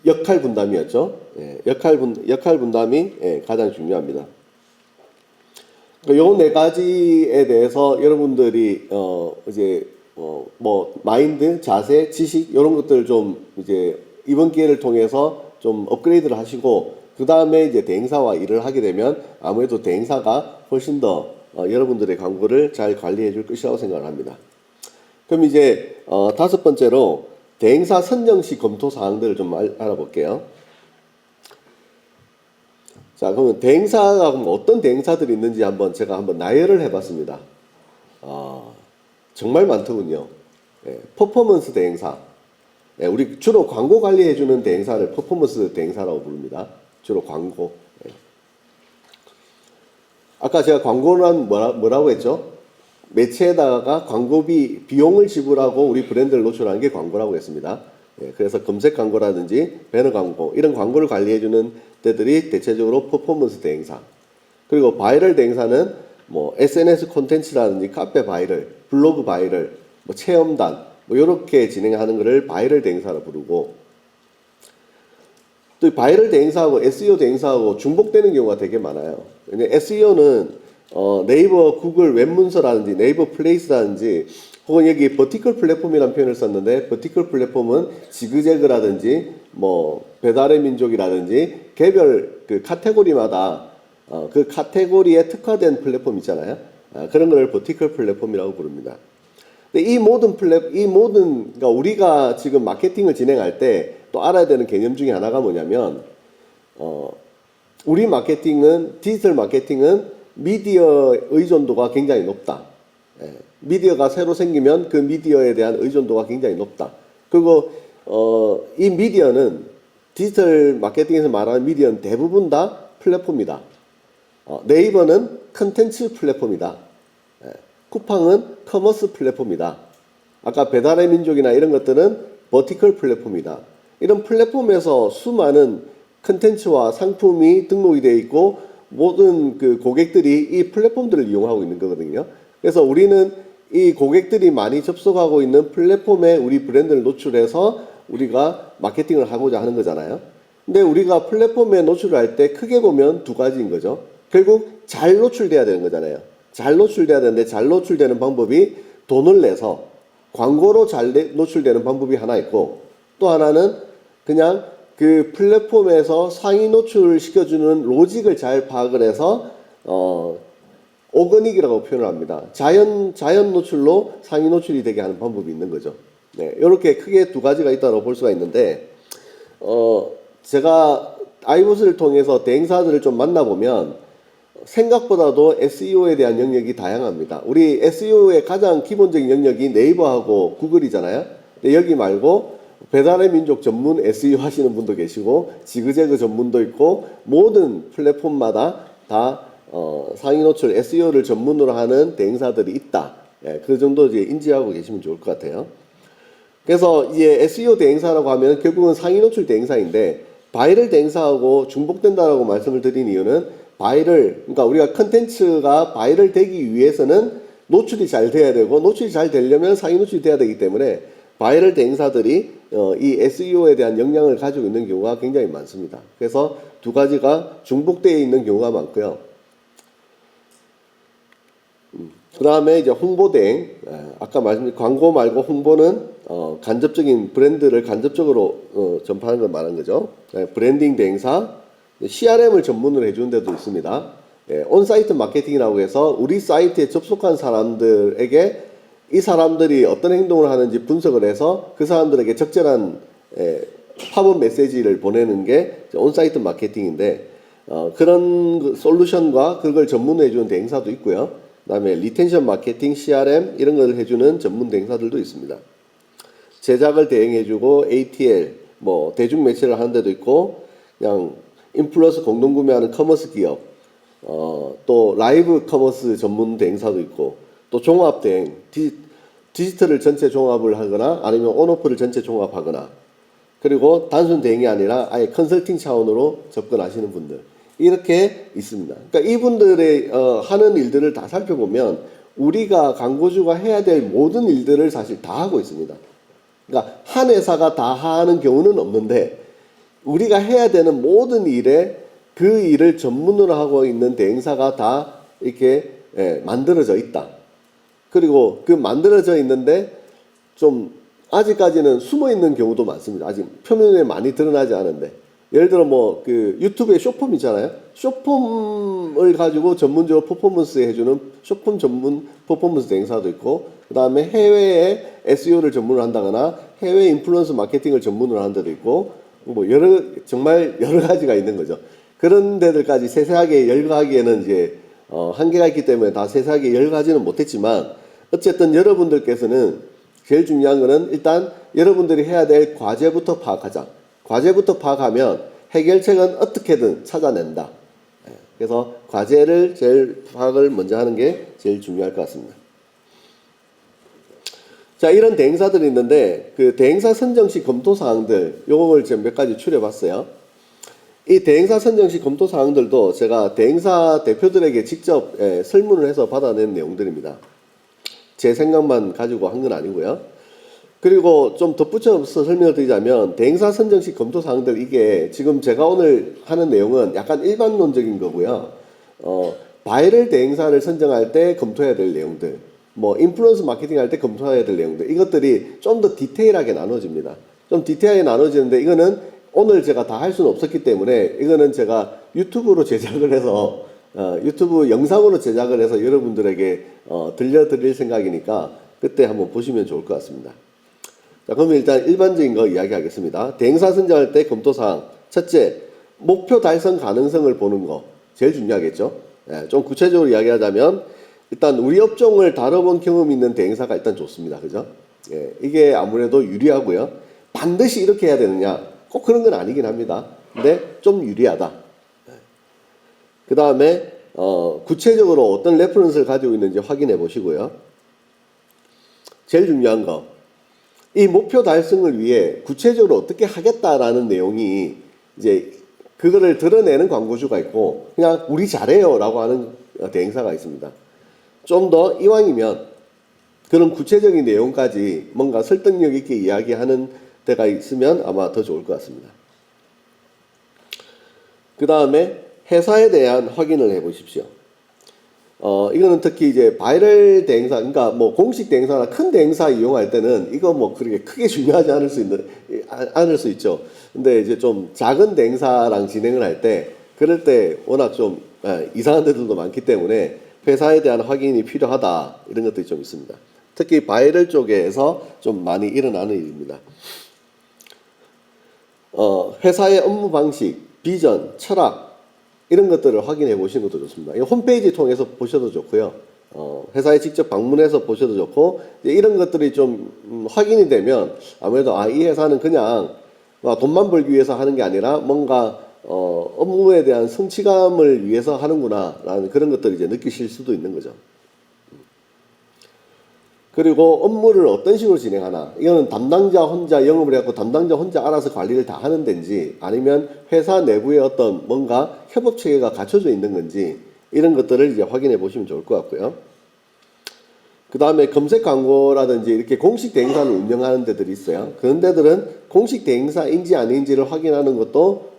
역할 분담이었죠. 역할 분담이 가장 중요합니다. 요 4가지에 대해서 여러분들이 이제 뭐 마인드, 자세, 지식 이런 것들 좀 이제 이번 기회를 통해서 좀 업그레이드를 하시고 그 다음에 이제 대행사와 일을 하게 되면 아무래도 대행사가 훨씬 더 여러분들의 광고를 잘 관리해 줄 것이라고 생각을 합니다. 그럼 이제 5번째로 대행사 선정 시 검토 사항들을 좀 알아볼게요. 자, 그러면 대행사가 어떤 대행사들이 있는지 제가 한번 나열을 해봤습니다. 정말 많더군요. 퍼포먼스 대행사. 우리 주로 광고 관리해주는 대행사를 퍼포먼스 대행사라고 부릅니다. 주로 광고. 아까 제가 광고는 뭐라고 했죠? 매체에다가 광고비 비용을 지불하고 우리 브랜드를 노출하는 게 광고라고 했습니다. 예, 그래서 검색 광고라든지 배너 광고 이런 광고를 관리해주는 데들이 대체적으로 퍼포먼스 대행사, 그리고 바이럴 대행사는 뭐 SNS 콘텐츠라든지 카페 바이럴, 블로그 바이럴, 뭐 체험단 뭐 이렇게 진행하는 것을 바이럴 대행사로 부르고, 또 바이럴 대행사하고 SEO 대행사하고 중복되는 경우가 되게 많아요. SEO는 네이버 구글 웹문서라든지 네이버 플레이스라든지 혹은 여기 버티컬 플랫폼이라는 표현을 썼는데, 버티컬 플랫폼은 지그재그라든지 뭐 배달의 민족이라든지 개별 그 카테고리마다 그 카테고리에 특화된 플랫폼 있잖아요. 그런 걸 버티컬 플랫폼이라고 부릅니다. 근데 이 모든 그러니까 우리가 지금 마케팅을 진행할 때 또 알아야 되는 개념 중에 하나가 뭐냐면, 우리 마케팅은, 디지털 마케팅은 미디어 의존도가 굉장히 높다. 예, 미디어가 새로 생기면 그 미디어에 대한 의존도가 굉장히 높다. 그리고 이 미디어는, 디지털 마케팅에서 말하는 미디어는 대부분 다 플랫폼이다. 네이버는 컨텐츠 플랫폼이다. 예, 쿠팡은 커머스 플랫폼이다. 아까 배달의 민족이나 이런 것들은 버티컬 플랫폼이다. 이런 플랫폼에서 수많은 컨텐츠와 상품이 등록이 되어 있고 모든 그 고객들이 이 플랫폼들을 이용하고 있는 거거든요. 그래서 우리는 이 고객들이 많이 접속하고 있는 플랫폼에 우리 브랜드를 노출해서 우리가 마케팅을 하고자 하는 거잖아요. 근데 우리가 플랫폼에 노출을 할 때 크게 보면 두 가지인 거죠. 결국 잘 노출돼야 되는 거잖아요. 잘 노출돼야 되는데, 잘 노출되는 방법이 돈을 내서 광고로 잘 노출되는 방법이 하나 있고, 또 하나는 그냥 그 플랫폼에서 상위 노출을 시켜주는 로직을 잘 파악을 해서 오거닉이라고 표현을 합니다. 자연 노출로 상위 노출이 되게 하는 방법이 있는 거죠. 네, 이렇게 크게 두 가지가 있다고 볼 수가 있는데, 제가 아이봇을 통해서 대행사들을 좀 만나보면 생각보다도 SEO에 대한 영역이 다양합니다. 우리 SEO의 가장 기본적인 영역이 네이버하고 구글이잖아요. 근데 여기 말고 배달의 민족 전문 SEO 하시는 분도 계시고, 지그재그 전문도 있고, 모든 플랫폼마다 다 상위 노출 SEO를 전문으로 하는 대행사들이 있다. 예, 그 정도 이제 인지하고 계시면 좋을 것 같아요. 그래서 이제 SEO 대행사라고 하면 결국은 상위 노출 대행사인데, 바이럴 대행사하고 중복된다라고 말씀을 드린 이유는, 그러니까 우리가 컨텐츠가 바이럴 되기 위해서는 노출이 잘 돼야 되고, 노출이 잘 되려면 상위 노출이 돼야 되기 때문에 바이럴 대행사들이 이 SEO에 대한 역량을 가지고 있는 경우가 굉장히 많습니다. 그래서 두 가지가 중복되어 있는 경우가 많고요. 그 다음에 이제 홍보 대행, 아까 말씀드린 광고 말고 홍보는 간접적인 브랜드를 간접적으로 전파하는 걸 말하는 거죠. 브랜딩 대행사, CRM을 전문으로 해주는 데도 있습니다. 온사이트 마케팅이라고 해서 우리 사이트에 접속한 사람들에게 이 사람들이 어떤 행동을 하는지 분석을 해서 그 사람들에게 적절한 팝업 메시지를 보내는 게 온사이트 마케팅인데, 그런 솔루션과 그걸 전문으로 해주는 대행사도 있고요. 그 다음에 리텐션 마케팅, CRM 이런 걸 해주는 전문 대행사들도 있습니다. 제작을 대행해주고 ATL, 뭐 대중 매체를 하는 데도 있고, 그냥 인플루언서 공동구매하는 커머스 기업, 또 라이브 커머스 전문 대행사도 있고, 또 종합 대행, 디지털을 전체 종합을 하거나 아니면 온오프를 전체 종합하거나, 그리고 단순 대행이 아니라 아예 컨설팅 차원으로 접근하시는 분들, 이렇게 있습니다. 그러니까 이분들의 하는 일들을 다 살펴보면 우리가 광고주가 해야 될 모든 일들을 사실 다 하고 있습니다. 그러니까 한 회사가 다 하는 경우는 없는데, 우리가 해야 되는 모든 일에 그 일을 전문으로 하고 있는 대행사가 다 이렇게 만들어져 있다. 그리고 그 만들어져 있는데 좀 아직까지는 숨어 있는 경우도 많습니다. 아직 표면에 많이 드러나지 않은데, 예를 들어 뭐 그 유튜브에 숏폼 있잖아요. 숏폼을 가지고 전문적으로 퍼포먼스 해주는 숏폼 전문 퍼포먼스 대행사도 있고, 그 다음에 해외에 SEO를 전문으로 한다거나 해외 인플루언서 마케팅을 전문으로 하는 데도 있고, 뭐 정말 여러 가지가 있는 거죠. 그런 데들까지 세세하게 열거하기에는 이제 한계가 있기 때문에 다 세세하게 열거하지는 못했지만, 어쨌든 여러분들께서는 제일 중요한 거는 일단 여러분들이 해야 될 과제부터 파악하자. 과제부터 파악하면 해결책은 어떻게든 찾아낸다. 그래서 과제를 제일 파악을 먼저 하는 게 제일 중요할 것 같습니다. 자, 이런 대행사들이 있는데 그 대행사 선정 시 검토 사항들 요걸 지금 몇 가지 추려봤어요. 이 대행사 선정 시 검토 사항들도 제가 대행사 대표들에게 직접 설문을 해서 받아낸 내용들입니다. 제 생각만 가지고 한 건 아니고요. 그리고 좀 덧붙여서 설명을 드리자면 대행사 선정 시 검토 사항들 이게 지금 제가 오늘 하는 내용은 약간 일반론적인 거고요. 바이럴 대행사를 선정할 때 검토해야 될 내용들, 뭐 인플루언서 마케팅 할 때 검토해야 될 내용들, 이것들이 좀 더 디테일하게 나눠집니다. 좀 디테일하게 나눠지는데 이거는 오늘 제가 다 할 수는 없었기 때문에 이거는 제가 유튜브로 제작을 해서 유튜브 영상으로 제작을 해서 여러분들에게 들려드릴 생각이니까 그때 한번 보시면 좋을 것 같습니다. 자, 그러면 일단 일반적인 거 이야기하겠습니다. 대행사 선정할 때 검토사항. 첫째, 목표 달성 가능성을 보는 거. 제일 중요하겠죠. 좀 구체적으로 이야기하자면 일단 우리 업종을 다뤄본 경험이 있는 대행사가 일단 좋습니다. 그죠? 이게 아무래도 유리하고요. 반드시 이렇게 해야 되느냐? 꼭 그런 건 아니긴 합니다. 근데 좀 유리하다. 그 다음에 구체적으로 어떤 레퍼런스를 가지고 있는지 확인해 보시고요. 제일 중요한 거. 이 목표 달성을 위해 구체적으로 어떻게 하겠다라는 내용이 이제 그거를 드러내는 광고주가 있고 그냥 우리 잘해요 라고 하는 대행사가 있습니다. 좀 더 이왕이면 그런 구체적인 내용까지 뭔가 설득력 있게 이야기하는 데가 있으면 아마 더 좋을 것 같습니다. 그 다음에 회사에 대한 확인을 해 보십시오. 이거는 특히 이제 바이럴 대행사, 그러니까 뭐 공식 대행사나 큰 대행사 이용할 때는 이거 뭐 그렇게 크게 중요하지 않을 수 있죠. 근데 이제 좀 작은 대행사랑 진행을 할 때, 그럴 때 워낙 좀 이상한 데들도 많기 때문에 회사에 대한 확인이 필요하다. 이런 것들이 좀 있습니다. 특히 바이럴 쪽에서 좀 많이 일어나는 일입니다. 회사의 업무 방식, 비전, 철학, 이런 것들을 확인해 보시는 것도 좋습니다. 이 홈페이지 통해서 보셔도 좋고요. 회사에 직접 방문해서 보셔도 좋고, 이런 것들이 좀 확인이 되면 아무래도 이 회사는 그냥 돈만 벌기 위해서 하는 게 아니라 뭔가 업무에 대한 성취감을 위해서 하는구나 라는 그런 것들을 이제 느끼실 수도 있는 거죠. 그리고 업무를 어떤 식으로 진행하나, 이거는 담당자 혼자 영업을 해갖고 담당자 혼자 알아서 관리를 다 하는 데인지, 아니면 회사 내부에 어떤 뭔가 협업 체계가 갖춰져 있는 건지, 이런 것들을 이제 확인해 보시면 좋을 것 같고요. 그 다음에 검색 광고라든지 이렇게 공식 대행사를 운영하는 데들이 있어요. 그런 데들은 공식 대행사인지 아닌지를 확인하는 것도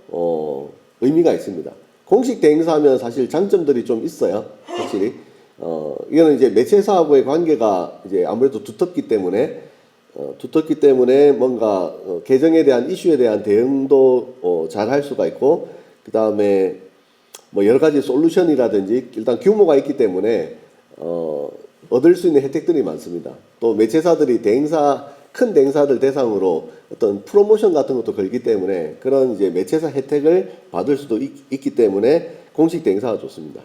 의미가 있습니다. 공식 대행사하면 사실 장점들이 좀 있어요. 확실히. 이거는 이제 매체사하고의 관계가 이제 아무래도 두텁기 때문에 뭔가 계정에 대한 이슈에 대한 대응도 잘 할 수가 있고, 그 다음에 뭐 여러 가지 솔루션이라든지 일단 규모가 있기 때문에 얻을 수 있는 혜택들이 많습니다. 또 매체사들이 큰 대행사들 대상으로 어떤 프로모션 같은 것도 걸기 때문에 그런 이제 매체사 혜택을 받을 수도 있기 때문에 공식 대행사가 좋습니다.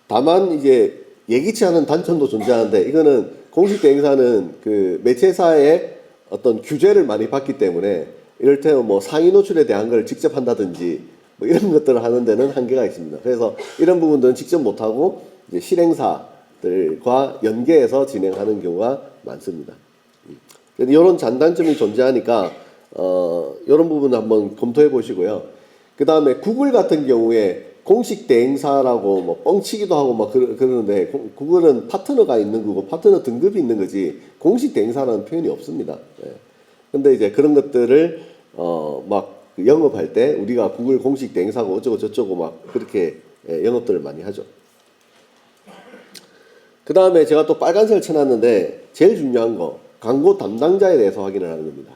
다만 이제 예기치 않은 단점도 존재하는데, 이거는 공식 대행사는 그 매체사의 어떤 규제를 많이 받기 때문에 이를테면 뭐 상위 노출에 대한 걸 직접 한다든지 뭐 이런 것들을 하는 데는 한계가 있습니다. 그래서 이런 부분들은 직접 못하고 이제 실행사들과 연계해서 진행하는 경우가 많습니다. 이런 장단점이 존재하니까 이런 부분을 한번 검토해 보시고요. 그 다음에 구글 같은 경우에 공식 대행사라고 뭐 뻥치기도 하고 막 그러는데, 구글은 파트너가 있는 거고 파트너 등급이 있는 거지 공식 대행사라는 표현이 없습니다. 근데 이제 그런 것들을 막 영업할 때 우리가 구글 공식 대행사고 어쩌고 저쩌고 막 그렇게 영업들을 많이 하죠. 그 다음에 제가 또 빨간색을 쳐놨는데, 제일 중요한 거 광고 담당자에 대해서 확인을 하는 겁니다.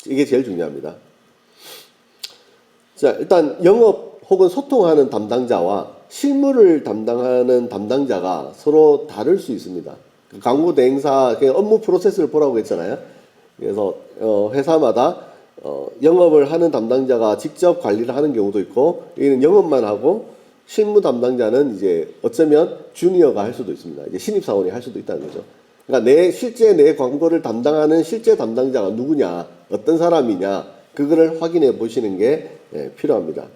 이게 제일 중요합니다. 자, 일단 영업 혹은 소통하는 담당자와 실무를 담당하는 담당자가 서로 다를 수 있습니다. 광고 대행사 업무 프로세스를 보라고 했잖아요. 그래서 회사마다 영업을 하는 담당자가 직접 관리를 하는 경우도 있고, 이는 영업만 하고 실무 담당자는 이제 어쩌면 주니어가 할 수도 있습니다. 이제 신입사원이 할 수도 있다는 거죠. 그러니까 실제 내 광고를 담당하는 실제 담당자가 누구냐, 어떤 사람이냐, 그거를 확인해 보시는 게 필요합니다.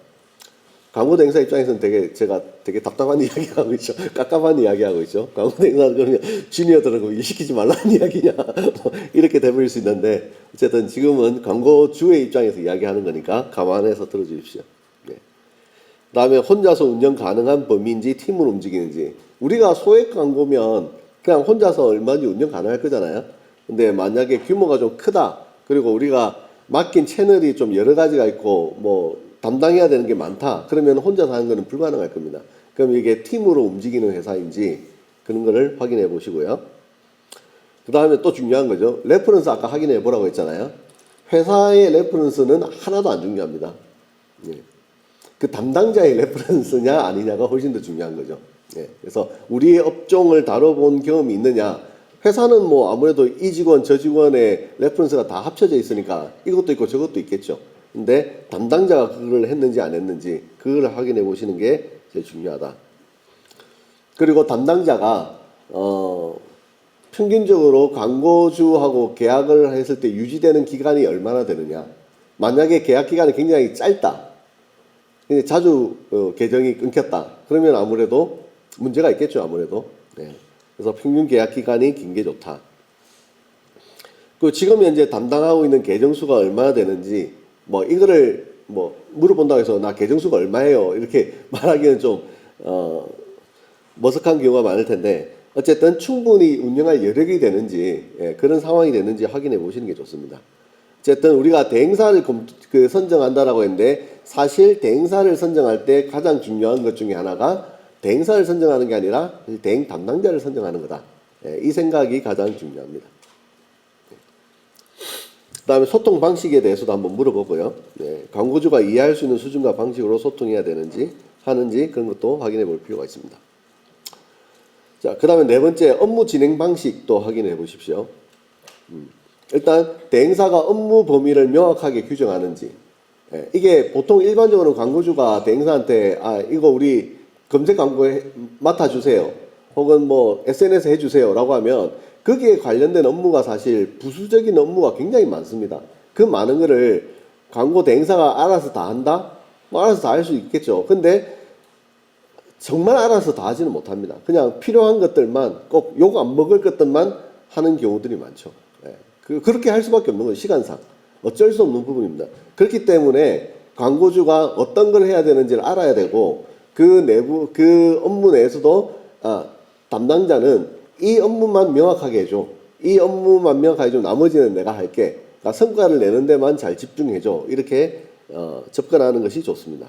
광고 대행사 입장에서는 제가 되게 답답한 이야기하고 있죠. 깝깝한 이야기하고 있죠. 광고 대행사는 그러면 주니어들은 일 시키지 말라는 이야기냐 뭐 이렇게 돼버릴 수 있는데 어쨌든 지금은 광고주의 입장에서 이야기하는 거니까 감안해서 들어주십시오. 네. 그다음에 혼자서 운영 가능한 범위인지 팀으로 움직이는지. 우리가 소액 광고면 그냥 혼자서 얼마든지 운영 가능할 거잖아요. 근데 만약에 규모가 좀 크다. 그리고 우리가 맡긴 채널이 좀 여러 가지가 있고 뭐 담당해야 되는 게 많다. 그러면 혼자서 하는 거는 불가능할 겁니다. 그럼 이게 팀으로 움직이는 회사인지 그런 거를 확인해 보시고요. 그 다음에 또 중요한 거죠. 레퍼런스 아까 확인해 보라고 했잖아요. 회사의 레퍼런스는 하나도 안 중요합니다. 예. 그 담당자의 레퍼런스냐 아니냐가 훨씬 더 중요한 거죠. 예. 그래서 우리의 업종을 다뤄본 경험이 있느냐. 회사는 뭐 아무래도 이 직원 저 직원의 레퍼런스가 다 합쳐져 있으니까 이것도 있고 저것도 있겠죠. 근데 담당자가 그걸 했는지 안 했는지 그걸 확인해 보시는 게 제일 중요하다. 그리고 담당자가 평균적으로 광고주하고 계약을 했을 때 유지되는 기간이 얼마나 되느냐. 만약에 계약 기간이 굉장히 짧다. 자주 계정이 끊겼다. 그러면 아무래도 문제가 있겠죠. 아무래도. 네. 그래서 평균 계약 기간이 긴 게 좋다. 그 지금 현재 담당하고 있는 계정수가 얼마나 되는지 뭐 이거를 뭐 물어본다고 해서 나 계정수가 얼마예요 이렇게 말하기는 좀 머쓱한 경우가 많을 텐데 어쨌든 충분히 운영할 여력이 되는지 그런 상황이 되는지 확인해 보시는 게 좋습니다. 어쨌든 우리가 대행사를 선정한다라고 했는데 사실 대행사를 선정할 때 가장 중요한 것 중에 하나가 대행사를 선정하는 게 아니라 대행 담당자를 선정하는 거다. 이 생각이 가장 중요합니다. 그 다음에 소통 방식에 대해서도 한번 물어보고요. 네, 광고주가 이해할 수 있는 수준과 방식으로 소통해야 되는지 하는지 그런 것도 확인해 볼 필요가 있습니다. 자, 그 다음에 네 번째 업무 진행 방식도 확인해 보십시오. 일단 대행사가 업무 범위를 명확하게 규정하는지. 이게 보통 일반적으로 광고주가 대행사한테 이거 우리 검색 광고 맡아주세요. 혹은 뭐 SNS 해주세요 라고 하면 거기에 관련된 업무가 사실 부수적인 업무가 굉장히 많습니다. 그 많은 거를 광고 대행사가 알아서 다 한다? 뭐 알아서 다 할 수 있겠죠. 근데 정말 알아서 다 하지는 못합니다. 그냥 필요한 것들만 꼭 욕 안 먹을 것들만 하는 경우들이 많죠. 그렇게 할 수밖에 없는 거예요. 시간상. 어쩔 수 없는 부분입니다. 그렇기 때문에 광고주가 어떤 걸 해야 되는지를 알아야 되고 그 업무 내에서도 담당자는 이 업무만 명확하게 해줘. 이 업무만 명확하게 해줘. 나머지는 내가 할게. 그러니까 성과를 내는 데만 잘 집중해줘. 이렇게 접근하는 것이 좋습니다.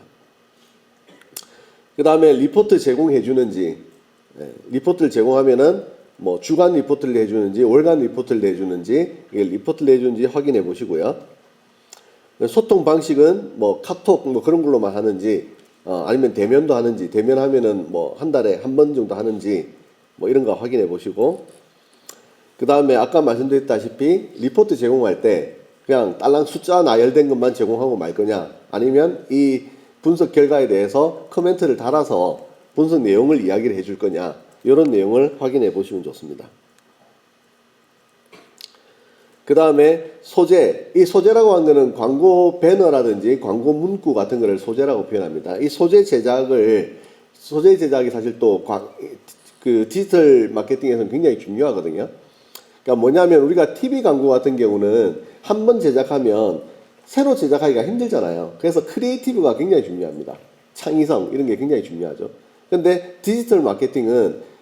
그 다음에 리포트 제공해 주는지 리포트를 제공하면은 뭐 주간 리포트를 해주는지 월간 리포트를 내주는지 리포트를 내주는지 확인해 보시고요. 소통 방식은 뭐 카톡 뭐 그런 걸로만 하는지 아니면 대면도 하는지 대면하면은 뭐 한 달에 한 번 정도 하는지 뭐 이런 거 확인해 보시고 그 다음에 아까 말씀드렸다시피 리포트 제공할 때 그냥 딸랑 숫자 나열된 것만 제공하고 말 거냐 아니면 이 분석 결과에 대해서 코멘트를 달아서 분석 내용을 이야기를 해줄 거냐 이런 내용을 확인해 보시면 좋습니다. 그 다음에 소재, 이 소재라고 하는 거는 광고 배너라든지 광고 문구 같은 거를 소재라고 표현합니다. 이 소재 제작이 사실 또 그 디지털 마케팅에서는 굉장히 중요하거든요. 그러니까 뭐냐면 우리가 TV 광고 같은 경우는 한 번 제작하면 새로 제작하기가 힘들잖아요. 그래서 크리에이티브가 굉장히 중요합니다. 창의성 이런 게 굉장히 중요하죠. 근데 디지털 마케팅은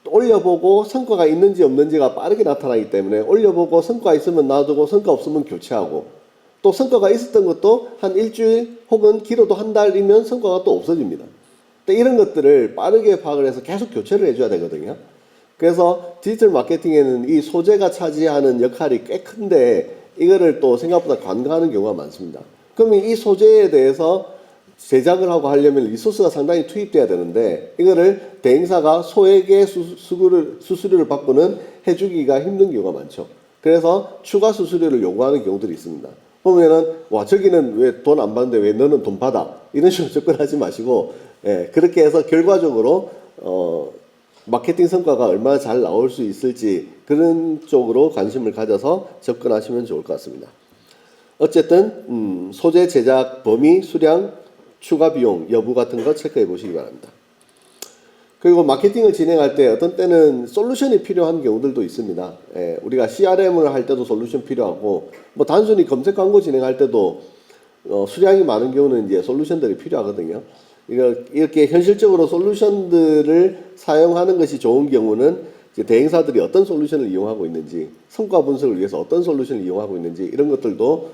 올려보고 성과가 있는지 없는지가 빠르게 나타나기 때문에 올려보고 성과 있으면 놔두고 성과 없으면 교체하고 또 성과가 있었던 것도 한 일주일 혹은 길어도 한 달이면 성과가 또 없어집니다. 이런 것들을 빠르게 파악을 해서 계속 교체를 해줘야 되거든요. 그래서 디지털 마케팅에는 이 소재가 차지하는 역할이 꽤 큰데 이거를 또 생각보다 간과하는 경우가 많습니다. 그러면 이 소재에 대해서 제작을 하고 하려면 리소스가 상당히 투입돼야 되는데 이거를 대행사가 소액의 수수료를 받고는 해주기가 힘든 경우가 많죠. 그래서 추가 수수료를 요구하는 경우들이 있습니다. 보면은 와 저기는 왜 돈 안 받는데 왜 너는 돈 받아 이런 식으로 접근하지 마시고 그렇게 해서 결과적으로 마케팅 성과가 얼마나 잘 나올 수 있을지 그런 쪽으로 관심을 가져서 접근하시면 좋을 것 같습니다. 어쨌든 소재 제작 범위 수량 추가 비용 여부 같은 거 체크해 보시기 바랍니다. 그리고 마케팅을 진행할 때 어떤 때는 솔루션이 필요한 경우들도 있습니다. 우리가 CRM을 할 때도 솔루션 필요하고, 뭐 단순히 검색 광고 진행할 때도 수량이 많은 경우는 이제 솔루션들이 필요하거든요. 이렇게 현실적으로 솔루션들을 사용하는 것이 좋은 경우는 이제 대행사들이 어떤 솔루션을 이용하고 있는지, 성과 분석을 위해서 어떤 솔루션을 이용하고 있는지 이런 것들도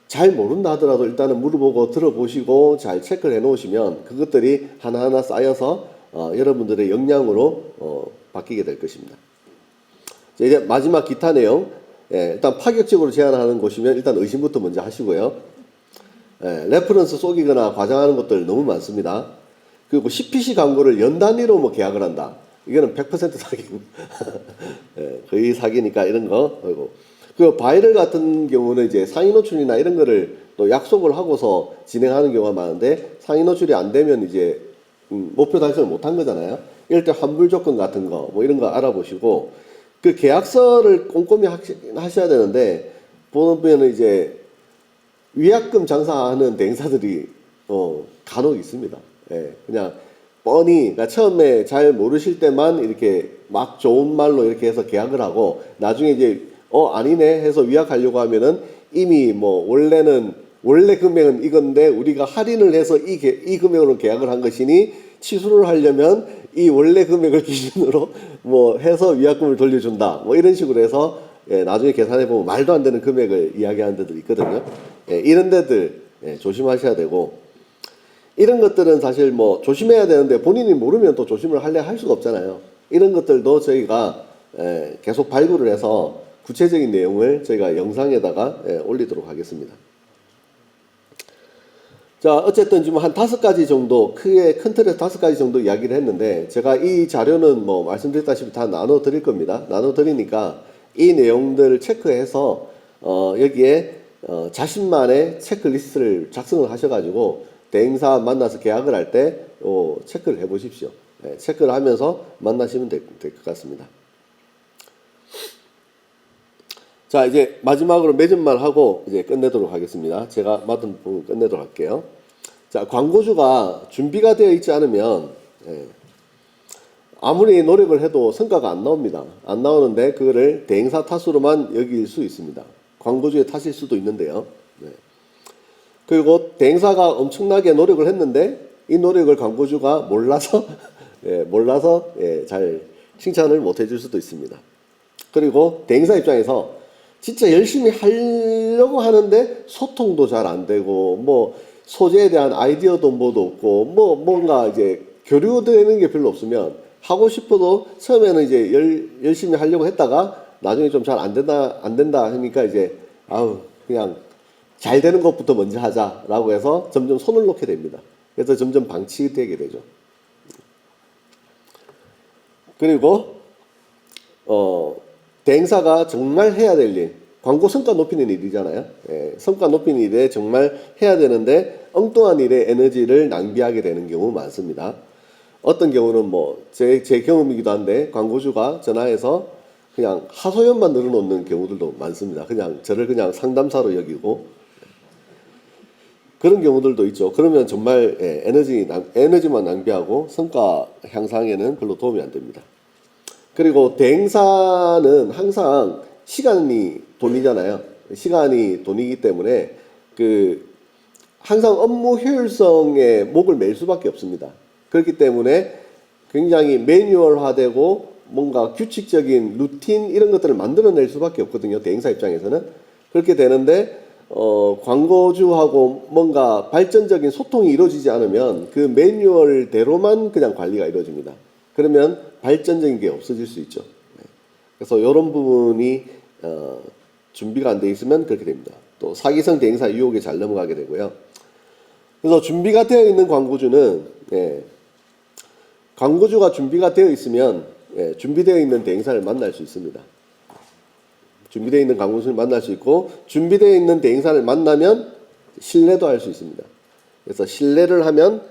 잘 모른다 하더라도 일단은 물어보고 들어보시고 잘 체크를 해 놓으시면 그것들이 하나하나 쌓여서 여러분들의 역량으로 바뀌게 될 것입니다. 이제 마지막 기타 내용, 일단 파격적으로 제안하는 곳이면 일단 의심부터 먼저 하시고요. 레퍼런스 속이거나 과장하는 것들 너무 많습니다. 그리고 CPC 광고를 연 단위로 뭐 계약을 한다. 이거는 100% 사기고 거의 사기니까 이런 거. 그리고 바이럴 같은 경우는 이제 상위 노출이나 이런 거를 또 약속을 하고서 진행하는 경우가 많은데 상위 노출이 안 되면 이제 목표 달성을 못한 거잖아요. 이럴 때 환불 조건 같은 거 뭐 이런 거 알아보시고 그 계약서를 꼼꼼히 하셔야 되는데 보면은 이제 위약금 장사하는 대행사들이 간혹 있습니다. 그냥 뻔히 그러니까 처음에 잘 모르실 때만 이렇게 막 좋은 말로 이렇게 해서 계약을 하고 나중에 이제 아니네 해서 위약하려고 하면은 이미 뭐 원래 금액은 이건데 우리가 할인을 해서 이 금액으로 계약을 한 것이니 취소를 하려면 이 원래 금액을 기준으로 뭐 해서 위약금을 돌려준다 뭐 이런 식으로 해서 나중에 계산해 보면 말도 안 되는 금액을 이야기하는 데들 있거든요. 이런 데들 조심하셔야 되고 이런 것들은 사실 뭐 조심해야 되는데 본인이 모르면 또 조심을 할 수가 없잖아요. 이런 것들도 저희가 계속 발굴을 해서 구체적인 내용을 저희가 영상에다가 올리도록 하겠습니다. 자, 어쨌든 지금 한 5가지 정도, 크게 큰 틀에서 5가지 정도 이야기를 했는데, 제가 이 자료는 뭐 말씀드렸다시피 다 나눠 드릴 겁니다. 나눠 드리니까 이 내용들을 체크해서, 여기에, 자신만의 체크리스트를 작성을 하셔가지고, 대행사 만나서 계약을 할 때, 체크를 해 보십시오. 체크를 하면서 만나시면 될 것 같습니다. 자, 이제 마지막으로 맺은 말 하고 이제 끝내도록 하겠습니다. 제가 맡은 부분 끝내도록 할게요. 자, 광고주가 준비가 되어 있지 않으면 아무리 노력을 해도 성과가 안 나옵니다. 안 나오는데 그거를 대행사 탓으로만 여길 수 있습니다. 광고주의 탓일 수도 있는데요. 그리고 대행사가 엄청나게 노력을 했는데 이 노력을 광고주가 몰라서 잘 칭찬을 못 해줄 수도 있습니다. 그리고 대행사 입장에서 진짜 열심히 하려고 하는데 소통도 잘 안 되고 뭐 소재에 대한 아이디어도 뭐도 없고 뭐 뭔가 이제 교류되는 게 별로 없으면 하고 싶어도 처음에는 이제 열심히 하려고 했다가 나중에 좀 잘 안 된다 하니까 이제 그냥 잘 되는 것부터 먼저 하자라고 해서 점점 손을 놓게 됩니다. 그래서 점점 방치되게 되죠. 그리고 대행사가 정말 해야 될 일, 광고 성과 높이는 일이잖아요. 성과 높이는 일에 정말 해야 되는데 엉뚱한 일에 에너지를 낭비하게 되는 경우 많습니다. 어떤 경우는 뭐 제 경험이기도 한데 광고주가 전화해서 그냥 하소연만 늘어놓는 경우들도 많습니다. 그냥 저를 그냥 상담사로 여기고 그런 경우들도 있죠. 그러면 정말 에너지만 낭비하고 성과 향상에는 별로 도움이 안 됩니다. 그리고 대행사는 항상 시간이 돈이잖아요. 시간이 돈이기 때문에 항상 업무 효율성에 목을 맬 수밖에 없습니다. 그렇기 때문에 굉장히 매뉴얼화되고 뭔가 규칙적인 루틴 이런 것들을 만들어낼 수밖에 없거든요. 대행사 입장에서는. 그렇게 되는데 광고주하고 뭔가 발전적인 소통이 이루어지지 않으면 그 매뉴얼대로만 그냥 관리가 이루어집니다. 그러면 발전적인 게 없어질 수 있죠. 그래서 이런 부분이 준비가 안 돼 있으면 그렇게 됩니다. 또 사기성 대행사 유혹에 잘 넘어가게 되고요. 그래서 준비가 되어 있는 광고주는 광고주가 준비가 되어 있으면 준비되어 있는 대행사를 만날 수 있습니다. 준비되어 있는 광고주를 만날 수 있고 준비되어 있는 대행사를 만나면 신뢰도 할 수 있습니다. 그래서 신뢰를 하면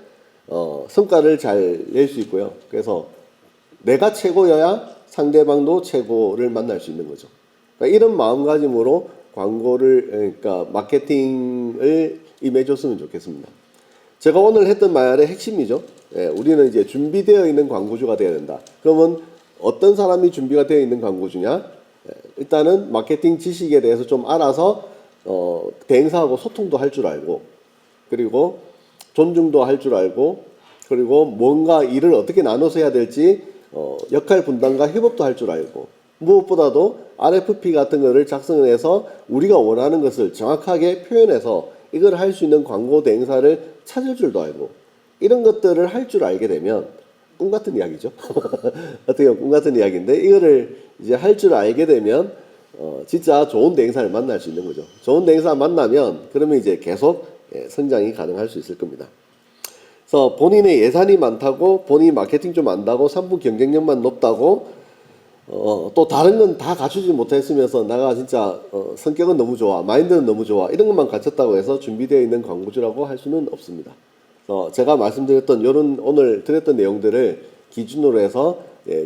성과를 잘 낼 수 있고요. 그래서 내가 최고여야 상대방도 최고를 만날 수 있는 거죠. 그러니까 이런 마음가짐으로 광고를 그러니까 마케팅을 임해줬으면 좋겠습니다. 제가 오늘 했던 말의 핵심이죠. 예, 우리는 이제 준비되어 있는 광고주가 되어야 된다. 그러면 어떤 사람이 준비가 되어 있는 광고주냐? 예, 일단은 마케팅 지식에 대해서 좀 알아서 대행사하고 소통도 할 줄 알고, 그리고 존중도 할 줄 알고, 그리고 뭔가 일을 어떻게 나눠서 해야 될지 역할 분담과 협업도 할 줄 알고, 무엇보다도 RFP 같은 거를 작성해서 우리가 원하는 것을 정확하게 표현해서 이걸 할 수 있는 광고 대행사를 찾을 줄도 알고, 이런 것들을 할 줄 알게 되면 꿈 같은 이야기죠. 어떻게 보면 꿈 같은 이야기인데, 이거를 이제 할 줄 알게 되면 진짜 좋은 대행사를 만날 수 있는 거죠. 좋은 대행사 만나면 그러면 이제 계속 성장이 가능할 수 있을 겁니다. 그래서 본인의 예산이 많다고, 본인이 마케팅 좀 안다고, 상품 경쟁력만 높다고, 또 다른 건 다 갖추지 못했으면서 내가 진짜 성격은 너무 좋아, 마인드는 너무 좋아, 이런 것만 갖췄다고 해서 준비되어 있는 광고주라고 할 수는 없습니다. 그래서 제가 말씀드렸던 오늘 드렸던 내용들을 기준으로 해서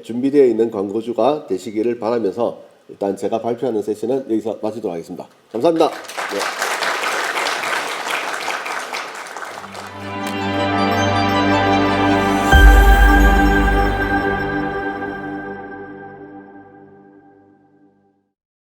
준비되어 있는 광고주가 되시기를 바라면서 일단 제가 발표하는 세션은 여기서 마치도록 하겠습니다. 감사합니다. 네.